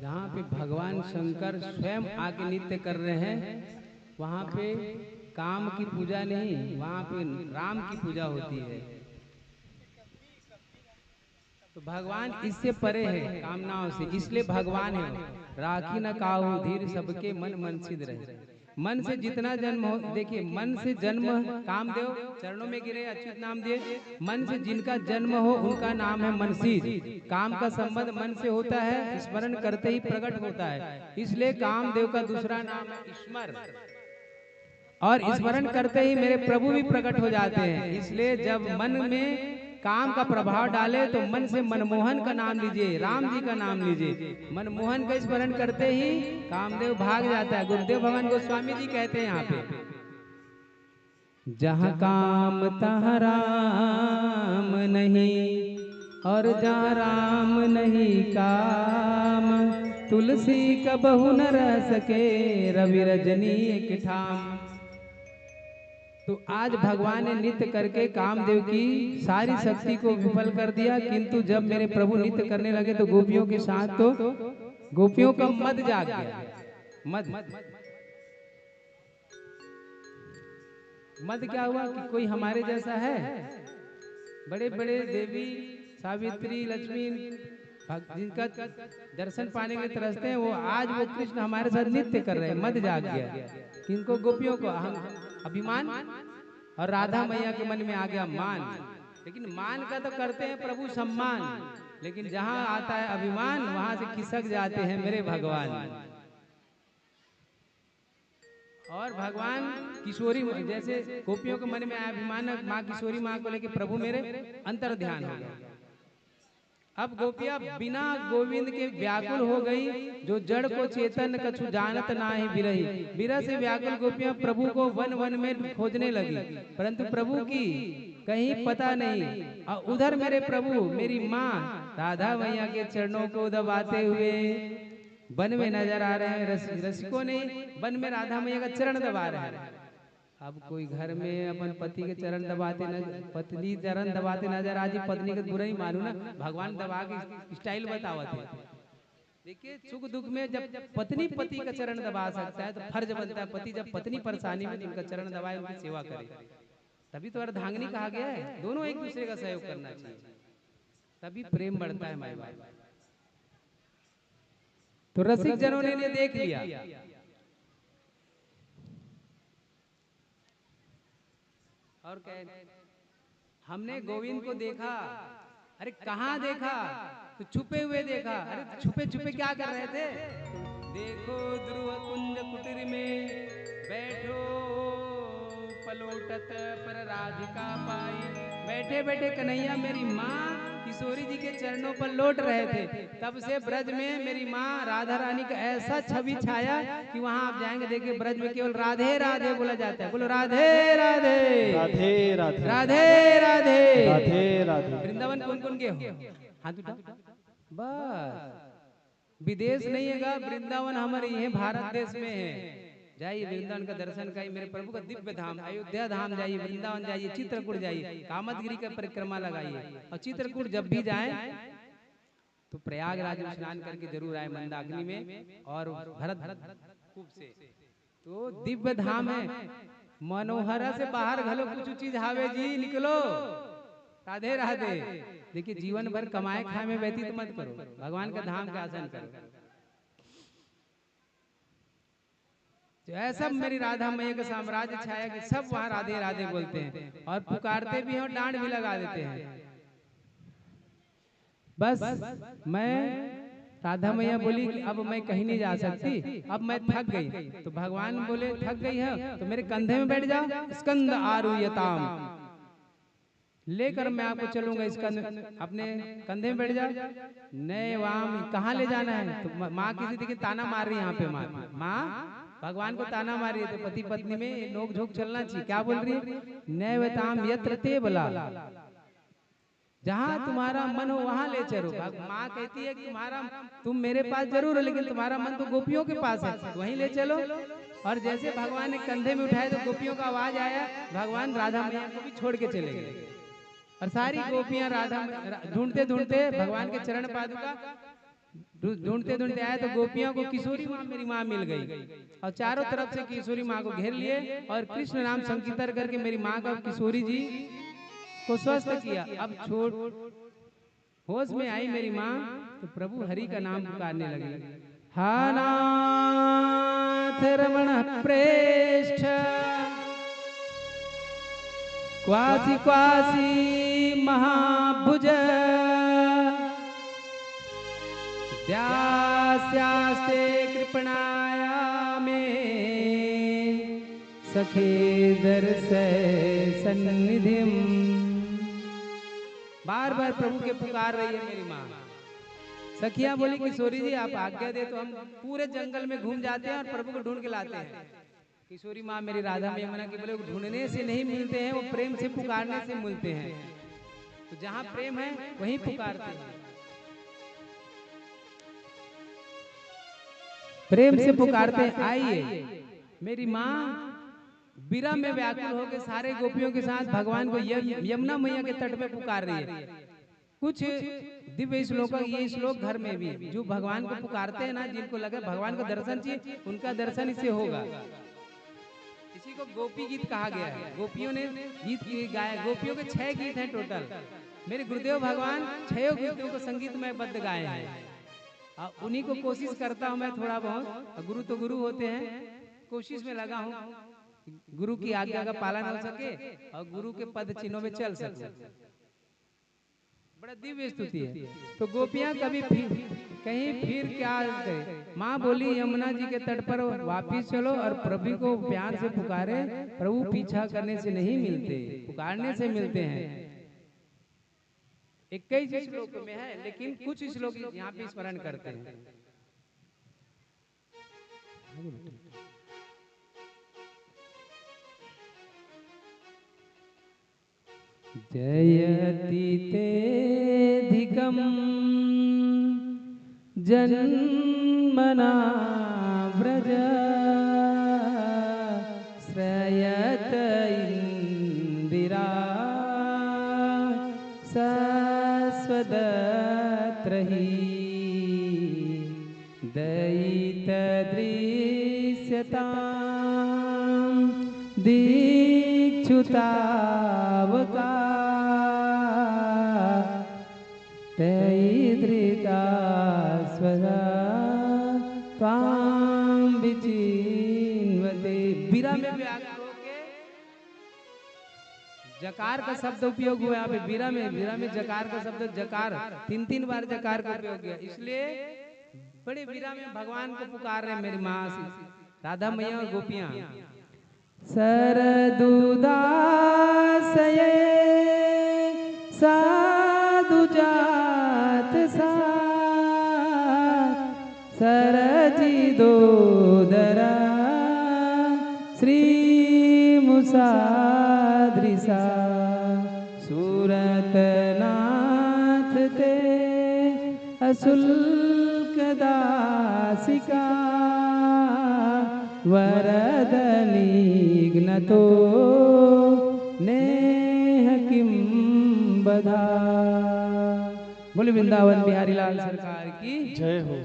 [SPEAKER 1] जहाँ पे भगवान शंकर स्वयं आके नृत्य कर रहे हैं वहाँ पे काम की पूजा नहीं, वहाँ पे राम की पूजा होती है। तो भगवान इससे परे है कामनाओं से, इसलिए भगवान है। राखी न काहू धीर सबके मन मन सिद्ध रहे। मन से जितना जन्म हो, देखिए मन से जन्म कामदेव चरणों में गिरे अच्युत नाम दिए। मन से जिनका जन्म हो उनका नाम है मनसीज। काम का संबंध मन से होता है, स्मरण करते ही प्रकट होता है, इसलिए कामदेव का दूसरा नाम है ईश्वर। और स्मरण करते ही मेरे प्रभु भी प्रकट हो जाते हैं। इसलिए जब मन में काम का प्रभाव डाले तो मन से मनमोहन का नाम लीजिए, राम जी का नाम लीजिए। मनमोहन का स्मरण करते ही कामदेव भाग जाता है। गुरुदेव भगवान गोस्वामी जी कहते हैं यहाँ पे जहाँ काम तहाँ राम नहीं, और जहाँ राम नहीं काम, तुलसी कबहु न रह सके रवि रजनी एक ठाम। तो आज भगवान ने नित्य करके कामदेव की सारी शक्ति को विफल कर दिया, किंतु जब मेरे प्रभु नित्य करने लगे तो गोपियों के साथ तो गोपियों का मद जाग गया। मद क्या हुआ कि कोई हमारे जैसा है, बड़े बड़े देवी सावित्री लक्ष्मी जिनका दर्शन पाने के लिए तरसते हैं, वो आज वो कृष्ण हमारे साथ नित्य कर रहे हैं। मद जाग गया किनको? गोपियों को अभिमान, और राधा मैया के मन में आ गया मान। लेकिन मान का तो करते हैं प्रभु सम्मान, लेकिन जहां आता है अभिमान वहां से खिसक जाते हैं मेरे भगवान। और भगवान किशोरी जैसे गोपियों के मन में आया अभिमान, माँ किशोरी माँ को लेके प्रभु मेरे अंतर ध्यान हो गए। अब गोपियां बिना गोविंद के व्याकुल हो गई, जो जड़ को चेतन कछु जानत नाही बिरही। बिरह से व्याकुल गोपियां प्रभु को वन वन में खोजने लगी, परंतु प्रभु की कहीं पता नहीं। और उधर मेरे प्रभु मेरी माँ राधा मैया के चरणों को दबाते हुए वन में नजर आ रहे हैं। रसिकों ने वन में राधा मैया का चरण दबा रहे हैं। अब कोई घर में अपन पति के चरण दबाते पत्नी चरण दबाते नजर आ जी, पत्नी का बुरा ही मानू ना, भगवान दबा के स्टाइल बतावत है। देखिए सुख दुख में जब पत्नी पति का चरण दबा सकता है तो फर्ज बनता है पति जब पत्नी परेशानी में उनका चरण दबाए, उनकी सेवा करे। तभी तो अर्धांगिनी कहा गया है, दोनों एक दूसरे का सहयोग करना चाहिए, तभी प्रेम बढ़ता है माई बाप। तो रसिक जनों ने देख लिया, और कहे हमने गोविंद को देखा। अरे कहाँ देखा? तो छुपे हुए देखा। अरे छुपे छुपे क्या कर रहे थे? देखो ध्रुव कुंज कुटीर में बैठो पलोटत पर राधिका पाई। बैठे बैठे कन्हैया मेरी माँ किशोरी जी के चरणों पर लौट रहे थे। तब से ब्रज में मेरी माँ राधा रानी का ऐसा छवि छाया कि वहाँ आप जाएंगे देखिए ब्रज में केवल राधे राधे बोला जाता है। बोलो राधे राधे
[SPEAKER 3] राधे राधे
[SPEAKER 1] राधे राधे
[SPEAKER 3] राधे राधे।
[SPEAKER 1] वृंदावन कौन कौन के हो? हाथ उठाओ। बस विदेश नहीं है, वृंदावन हमारे ये भारत देश में है। जाइए वृंदावन का दर्शन करिए, मेरे प्रभु का दिव्य धाम अयोध्या धाम जाइए, वृंदावन जाइए, चित्रकूट जाइए, कामतगिरी का परिक्रमा लगाइए। और चित्रकूट जब भी जाएं तो प्रयागराज में स्नान करके जरूर आए मंदाकिनी में और भरत कूप से। तो दिव्य धाम है। मनोहरा से बाहर घलो कुछ चीज हावे जी, निकलो। राधे राधे। देखिए जीवन भर कमाए खाए में व्यतीत मत करो, भगवान का धाम का आसन करो। तो ऐसा मेरी राधा मैया का साम्राज्य छाया कि सब वहां राधे राधे बोलते हैं और पुकारते भी हैं और डांट भी लगा देते हैं। बस मैं राधा मैया बोली कि अब मैं कहीं नहीं जा सकती, अब मैं थक गई। तो भगवान बोले थक गई है तो मेरे कंधे में बैठ जाओ, स्कंद आरुह्यताम, लेकर मैं आपको चलूंगा। इसका अपने कंधे में बैठ जाओ। नए वाम कहाँ ले जाना है? तो माँ किसी देखिए ताना मार रही है यहाँ पे। माँ भगवान को ताना मार रही है, तो पति पत्नी में नोक झोंक चलना चाहिए। क्या बोल रही है? नैवताम यत्र ते बला, जहाँ तुम्हारा मन हो वहां ले चलो। माँ कहती है कि तुम मेरे पास जरूर हो, लेकिन तुम्हारा मन तो गोपियों के पास है, वहीं ले चलो। और जैसे भगवान ने कंधे में उठाए तो गोपियों का आवाज आया, भगवान राधा मैया को भी छोड़ के चले गए। और सारी गोपियां राधा ढूंढते ढूंढते भगवान के चरण पादुका ढूंढते ढूंढते आए तो गोपियों को किशोरी माँ मेरी माँ मिल गई और चारों तरफ से किशोरी माँ को घेर लिए और कृष्ण नाम संकीर्तन करके मेरी माँ का किशोरी जी को स्वस्थ किया। अब छोड़ होश में आई मेरी माँ तो प्रभु हरि का नाम पुकारने लगी। हा नाथ रमण प्रेष्ठ क्वासी क्वासी महाभुज द्यास्यास्ते कृपणाया में सखे दर्शय सन्निधिम। बार बार प्रभु के पुकार रही है मेरी माँ। सखिया बोली किशोरी जी आप आज्ञा दे तो हम पूरे जंगल में घूम जाते हैं और प्रभु को ढूंढ के लाते हैं, किशोरी माँ मेरी राधा में यमुना की बोले ढूंढने से नहीं मिलते हैं, वो प्रेम से पुकारने से मिलते हैं। तो जहाँ प्रेम है वहीं पुकारते हैं। प्रेम से पुकारते हैं, आइए। मेरी माँ बीरा में व्याकुल होकर सारे गोपियों के साथ भगवान को यमुना मैया के तट पे पुकार रही है। कुछ दिव्य श्लोक, ये श्लोक घर में भी जो भगवान को पुकारते हैं ना, जिनको लगे भगवान को दर्शन चाहिए, उनका दर्शन इससे होगा। इसी को गोपी गीत कहा गया है। गोपियों ने गीत गाया, गोपियों के 6 गीत हैं टोटल। मेरे गुरुदेव भगवान 6 गीतों को संगीत में बद्ध गाए हैं। उन्हीं को कोशिश करता हूँ मैं थोड़ा बहुत। गुरु तो गुरु होते हैं, कोशिश में लगा हूँ गुरु की आज्ञा का पालन हो सके और गुरु के पद चिन्हों में चल सके। बड़ा दिव्य स्तुति है। तो गोपियां कभी कहीं फिर क्या गए, माँ बोली यमुना जी के तट पर वापिस चलो और प्रभु को प्यार से पुकारे। प्रभु पीछा करने से नहीं मिलते, पुकारने से मिलते हैं। 21 श्लोक में है, लेकिन कुछ श्लोक यहाँ पे स्मरण करते हैं। जयति तेऽधिकं जन्मना व्रज श्रयत इंदिरा सस्वदत्रहि दयितदृश्यतां दीक्षुतावका तैधृता स्वदा त्वां विचिन्वते। बीरा में व्याकुल होके जकार का शब्द उपयोग हुआ यहाँ पे। बीरा में जकार का शब्द जकार 3 बार जकार का उपयोग किया, इसलिए बड़े बीरा में भगवान को पुकार रहे मेरी माँ से राधा मैया और गोपियां। सरदुदासये साधुजात सा सरजिदोदरा श्रीमुसादृशा सूरतनाथ ते अशुल्कदासिका वरदनिघ्नतो नेह किं बधा। बोले वृंदावन बिहारी लाल सरकार की
[SPEAKER 3] जय हो।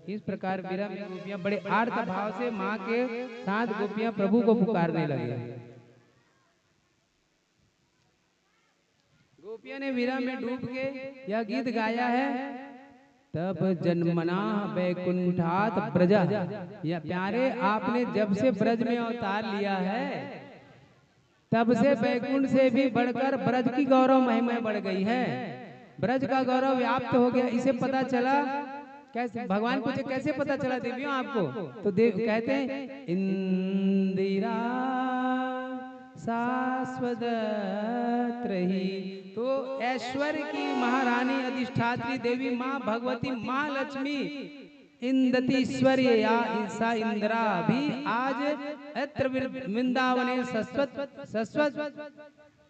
[SPEAKER 1] इस प्रकार बीरा में गोपियां बड़े आर्त भाव से माँ के साथ गोपियां प्रभु को पुकारने लगे। गोपियां ने बीरा में डूब के यह गीत गाया है। तब जन्मना वैकुंठात ब्रज, या प्यारे आपने जब से ब्रज में अवतार लिया है तब से वैकुंठ से भी बढ़कर ब्रज की गौरव महिमा बढ़ गई है। ब्रज का गौरव व्याप्त हो गया। इसे पता चला कैसे, भगवान पूछे कैसे पता चला देवियों आपको? तो देव कहते हैं इंदिरा शाश्वतत्रही। तो ऐश्वर्य की महारानी अधिष्ठात्री देवी माँ भगवती माँ लक्ष्मी इंदतीश्वर्य या ईसा इंदिरा भी आज अत्र वृंदावने सस्वत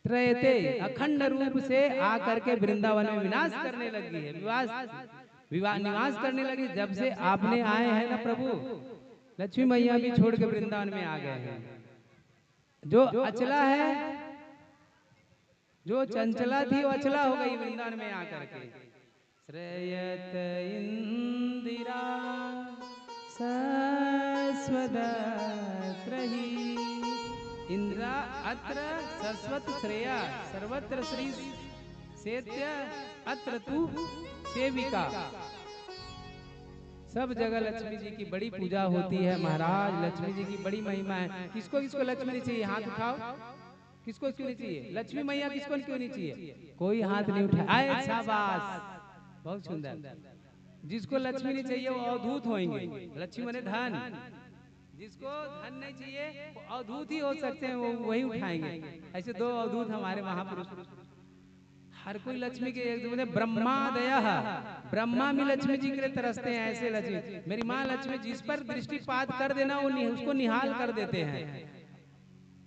[SPEAKER 1] त्रयते अखंड रूप से आकर के वृंदावन में विनाश करने लगी है, निवास करने लगी। जब से आपने आए हैं ना प्रभु, लक्ष्मी मैया भी छोड़ के वृंदावन में आ गए हैं। जो अचला है, जो चंचला थी, वो अचला हो गई वृंदावन में आकर के। श्रेयत इंदिरा सस्वदत्रहि। इंदिरा अत्र सरस्वत श्रेया सर्वत्र श्री सेत्य अत्र तू सेविका। सब जगह लक्ष्मी जी की बड़ी पूजा होती है महाराज। लक्ष्मी जी की बड़ी महिमा है। किसको किसको लक्ष्मी नहीं चाहिए? हाथ उठाओ। किसको क्यों नहीं चाहिए? लक्ष्मी मैया किसको क्यों नहीं चाहिए? कोई हाथ नहीं उठाए। आए शाबाश, बहुत सुंदर। जिसको लक्ष्मी नहीं चाहिए वो अवधूत होंगे। लक्ष्मी माने धन। जिसको धन नहीं चाहिए वो अवधूत ही हो सकते हैं, वो वही उठाएंगे। ऐसे 2 अवधूत हमारे महापुरुष हर कोई लक्ष्मी के एक ब्रह्मादय, ब्रह्मा भी लक्ष्मी जी के लिए तरसते हैं। ऐसे लक्ष्मी, मेरी माँ लक्ष्मी जिस पर दृष्टिपात कर देना वो उसको निहाल कर देते हैं।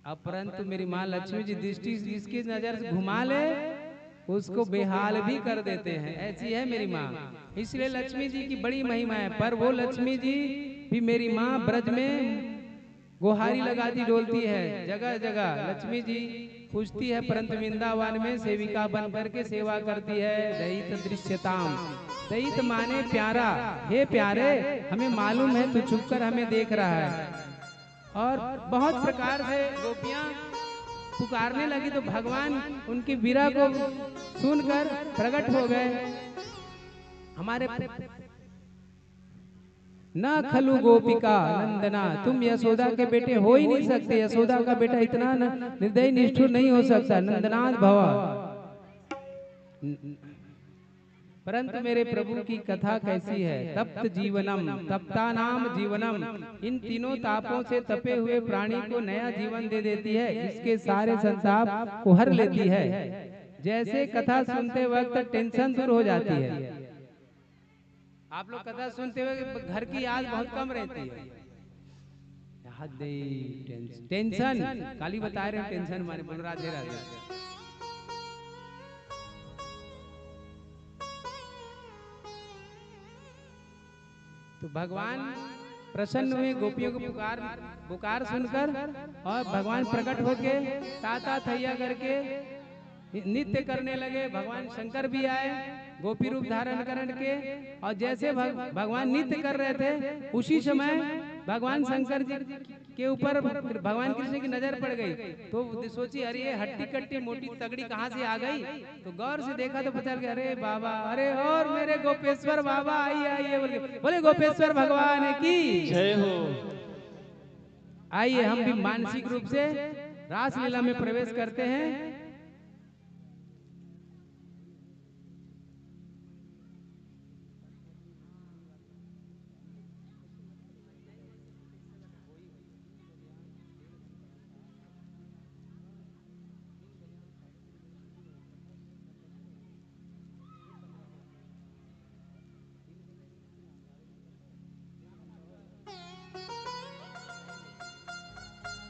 [SPEAKER 1] अपरंतु मेरी माँ लक्ष्मी जी दृष्टि जिसकी नजर से घुमा ले उसको बेहाल भी कर देते हैं। ऐसी है मेरी माँ, इसलिए लक्ष्मी जी की बड़ी महिमा है। पर वो लक्ष्मी जी भी मेरी माँ ब्रज में गोहारी लगाती डोलती है, जगह जगह लक्ष्मी जी पूछती है, परंतु वृंदावन में सेविका बन करके सेवा करती है। दयित दृश्यताम, दयित माने प्यारा, हे प्यारे हमें मालूम है तू छुप कर हमें देख रहा है। और बहुत प्रकार से गोपियां पुकारने लगी तो भगवान उनकी वीरा को सुनकर प्रकट हो गए। हमारे ना खलु गोपिका नंदना, तुम यशोदा के बेटे हो ही नहीं सकते। यशोदा का बेटा इतना निर्दयी निष्ठुर नहीं हो सकता। नंदनाथ भवा, परंतु मेरे प्रभु की कथा कैसी है। तप्त जीवनम, तप्ता नाम जीवनम, इन तीनों तापों से तपे हुए प्राणी को नया जीवन दे देती है। इसके सारे संताप को हर लेती है। जैसे कथा सुनते वक्त टेंशन दूर हो जाती है। आप लोग कथा सुनते हुए घर की याद बहुत कम रहती है। टेंशन काली बता रहे हैं, टेंशन माने बोल राधे राधे। तो भगवान प्रसन्न हुए गोपियों को पुकार सुनकर, और भगवान प्रकट होके ताता थैया करके नित्य करने लगे। भगवान शंकर भी आए गोपी रूप धारण करके, और जैसे भगवान नित्य कर रहे थे उसी समय भगवान शंकर जी के ऊपर भगवान कृष्ण की नजर पड़ गई। तो सोची अरे ये हट्टी कट्टी मोटी तगड़ी कहाँ से आ गई। तो गौर से देखा तो पता लगा अरे बाबा, अरे और मेरे गोपेश्वर बाबा आइए आइए बोले गोपेश्वर भगवान की
[SPEAKER 3] जय हो।
[SPEAKER 1] आइए हम भी मानसिक रूप से रासलीला में प्रवेश करते हैं।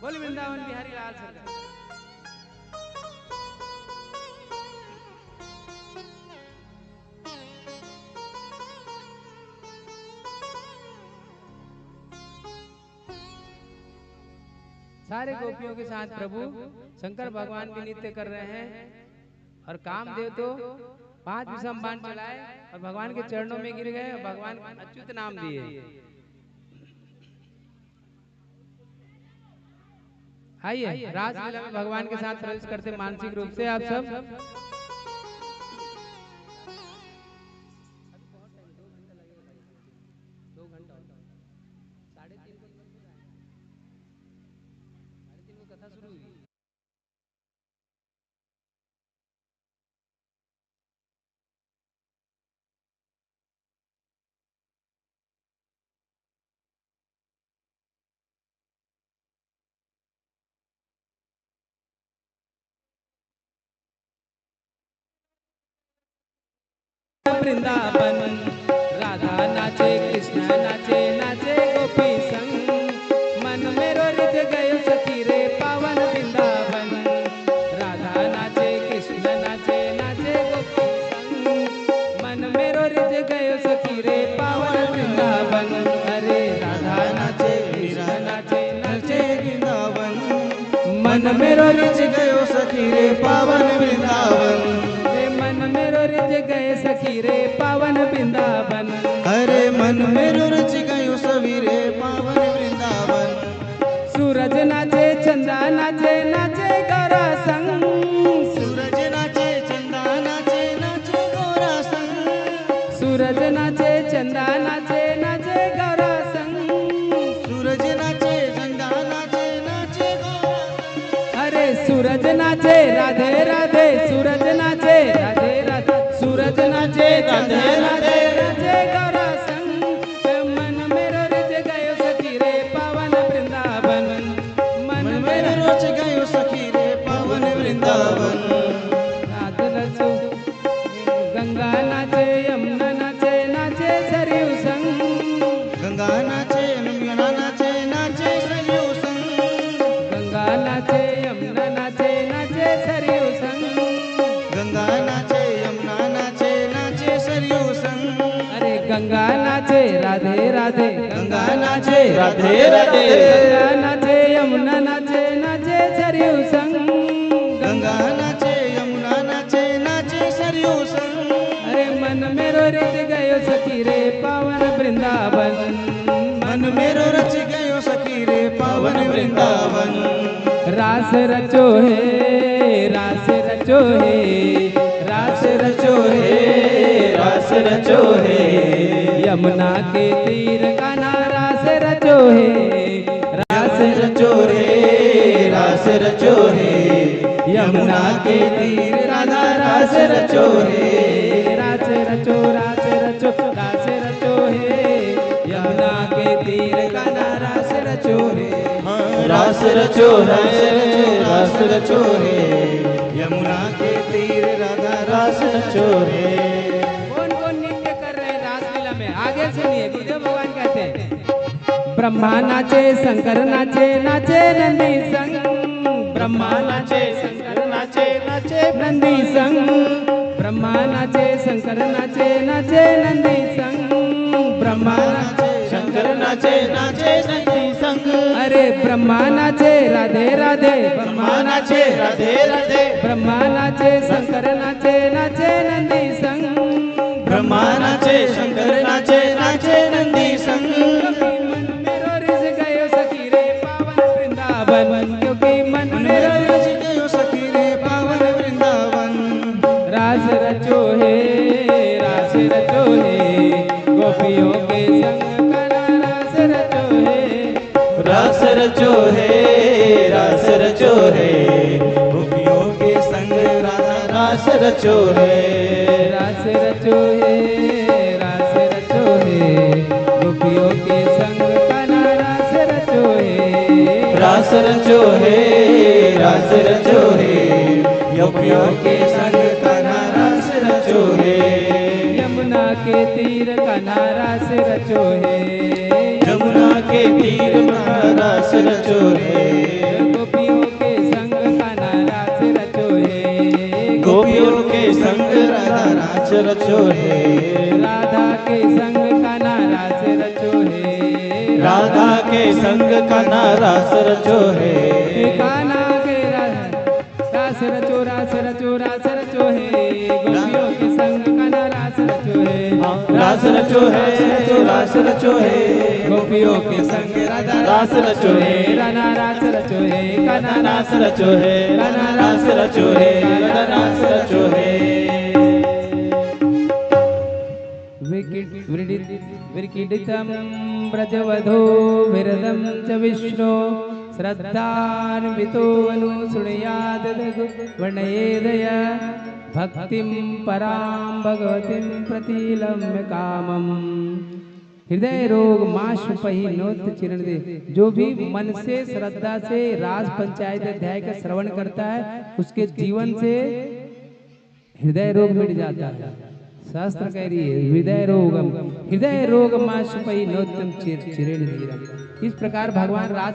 [SPEAKER 1] बोल वृंदावन बिहारी लाल सरकार। सारे गोपियों के साथ प्रभु शंकर भगवान भी नित्य कर रहे हैं। और कामदेव तो 5 विषम बाण चलाए और भगवान के चरणों में गिर गए और भगवान अच्युत नाम दिए। आइए रासलीला में भगवान के साथ प्रवेश करते मानसिक रूप से आप सब। वृंदावन राधा नाचे कृष्ण नाचे, नाचे गोपी संग। मन मेरो रिझ गयो सखी रे पावन वृंदावन। राधा नाचे कृष्ण नाचे, नाचे गोपी संग। मन मेरो रिझ गयो सखी रे पावन वृंदावन। अरे राधा नाचे कृष्ण नाचे, नाचे वृंदावन। मन मेरो रिझ गयो सखी रे पावन वृंदावन। मन मेरो रिझ गए सखी रे पावन वृंदावन।
[SPEAKER 2] अरे मन मेरो रिझ गयो सखी रे पावन वृंदावन।
[SPEAKER 1] सूरज नाचे चंदा नाचे, नाचे गौरा संग।
[SPEAKER 2] सूरज नाचे चंदा नाचे, नाचे गौरा संग।
[SPEAKER 1] सूरज नाचे चंदा नाचे, नाचे गौरा संग।
[SPEAKER 2] सूरज नाचे चंदा नाचे, नाचे गौरा संग।
[SPEAKER 1] अरे सूरज नाचे राधे राधे, सूरज नाचे राधे राधे, सूरज नाचे राधे राधे, नाचे गौरा संग। मन
[SPEAKER 3] राधे राधे।
[SPEAKER 1] गंगा नाचे यमुना नाचे नाचे सरयू संग,
[SPEAKER 2] गंगा नाचे यमुना नाचे नाचे सरयू संग।
[SPEAKER 1] अरे मन मेरो रच गयो सखी रे पावन वृंदावन,
[SPEAKER 2] मन मेरो रच गयो सखी रे पावन वृंदावन।
[SPEAKER 1] रास रचो है रास रचो है रास रचो है
[SPEAKER 3] रास रचो है।
[SPEAKER 1] यमुना के तीर कान्हा रास रचो है रास
[SPEAKER 3] रचो रे रास रचो है।
[SPEAKER 1] यमुना के तीर कान्हा रास रचो है रास रचो रास रचो रास रचो है। यमुना के तीर कान्हा रास रचो है
[SPEAKER 3] रास रचो है रास रचो है।
[SPEAKER 2] यमुना के तीर राधा
[SPEAKER 3] रास रचो है।
[SPEAKER 1] कौन कौन नृत्य कर रहे हैं रासलीला में? आगे सुनिए, गुरुदेव भगवान कहते हैं ब्रह्मा नाचे शंकर नाचे नाचे नंदी संग, ब्रह्मा नाचे शंकर नाचे नाचे नंदी संग, ब्रह्मा नाचे शंकर नाचे नाचे नंदी संग, ब्रह्मा नाचे
[SPEAKER 3] शंकर नाचे नाचे नंदी संग।
[SPEAKER 1] अरे ब्रह्मा नाचे राधे राधे,
[SPEAKER 3] ब्रह्मा नाचे राधे राधे।
[SPEAKER 1] ब्रह्मा नाचे शंकर नाचे नाचे नंदी संग,
[SPEAKER 3] ब्रह्मा नाचे शंकर नाचे नाचे नंदी संग।
[SPEAKER 1] मन मेरो रिझ गयो सखी रे पावन वृंदावन, क्योंकि मन मेरो
[SPEAKER 2] रच गयो सखी रे पावन वृंदावन।
[SPEAKER 1] रास रचो है रास रचो है गोपियों के संग कान्हा रास रचो है
[SPEAKER 3] रास रचो है रास रचो है।
[SPEAKER 2] गोपियों के संग राधा
[SPEAKER 3] रास रचो है
[SPEAKER 1] रास रचो है रास रचो है गोपियों के संग कान्हा रास रचो है
[SPEAKER 3] रास रचो है रास रचो है। गोपियों के संग कान्हा रास रचो है।
[SPEAKER 1] यमुना के तीर कान्हा रास रचो है
[SPEAKER 3] यमुना के तीर रास रचो है।
[SPEAKER 1] गोपियों के संग कान्हा रास रचो है
[SPEAKER 3] गोपियों के संग राधा रास रचो है।
[SPEAKER 1] राधा के संग कान्हा रास रचो है
[SPEAKER 3] राधा के संग कान्हा रास रचो है।
[SPEAKER 1] कान्हा के रास रचो रास रचो रास रचो है गोपियों के संग कान्हा रास रचो है
[SPEAKER 3] रास रचो है रास रचो है।
[SPEAKER 1] गोपियों के संग राधा
[SPEAKER 3] रास रचो है
[SPEAKER 1] राधा रास रचो है कान्हा
[SPEAKER 3] रास रचो है राधा रास रचो है राधा रास रचो है।
[SPEAKER 1] विकीडितं ब्रजवधो विरदं च विष्णो श्रद्धान्वितो अनुशृणुयात् वर्णयेदय भक्तिं परां भगवतीं प्रतिलम्य कामम्। हृदय रोग माशुपहि नोत चिरण दे। जो भी मन से श्रद्धा से राज पंचायत अध्याय का श्रवण करता है उसके जीवन से हृदय रोग मिट जाता है। शास्त्र कह रही है हृदय रोग माशुपहि नोतम चिरण दे। इस प्रकार भगवान राज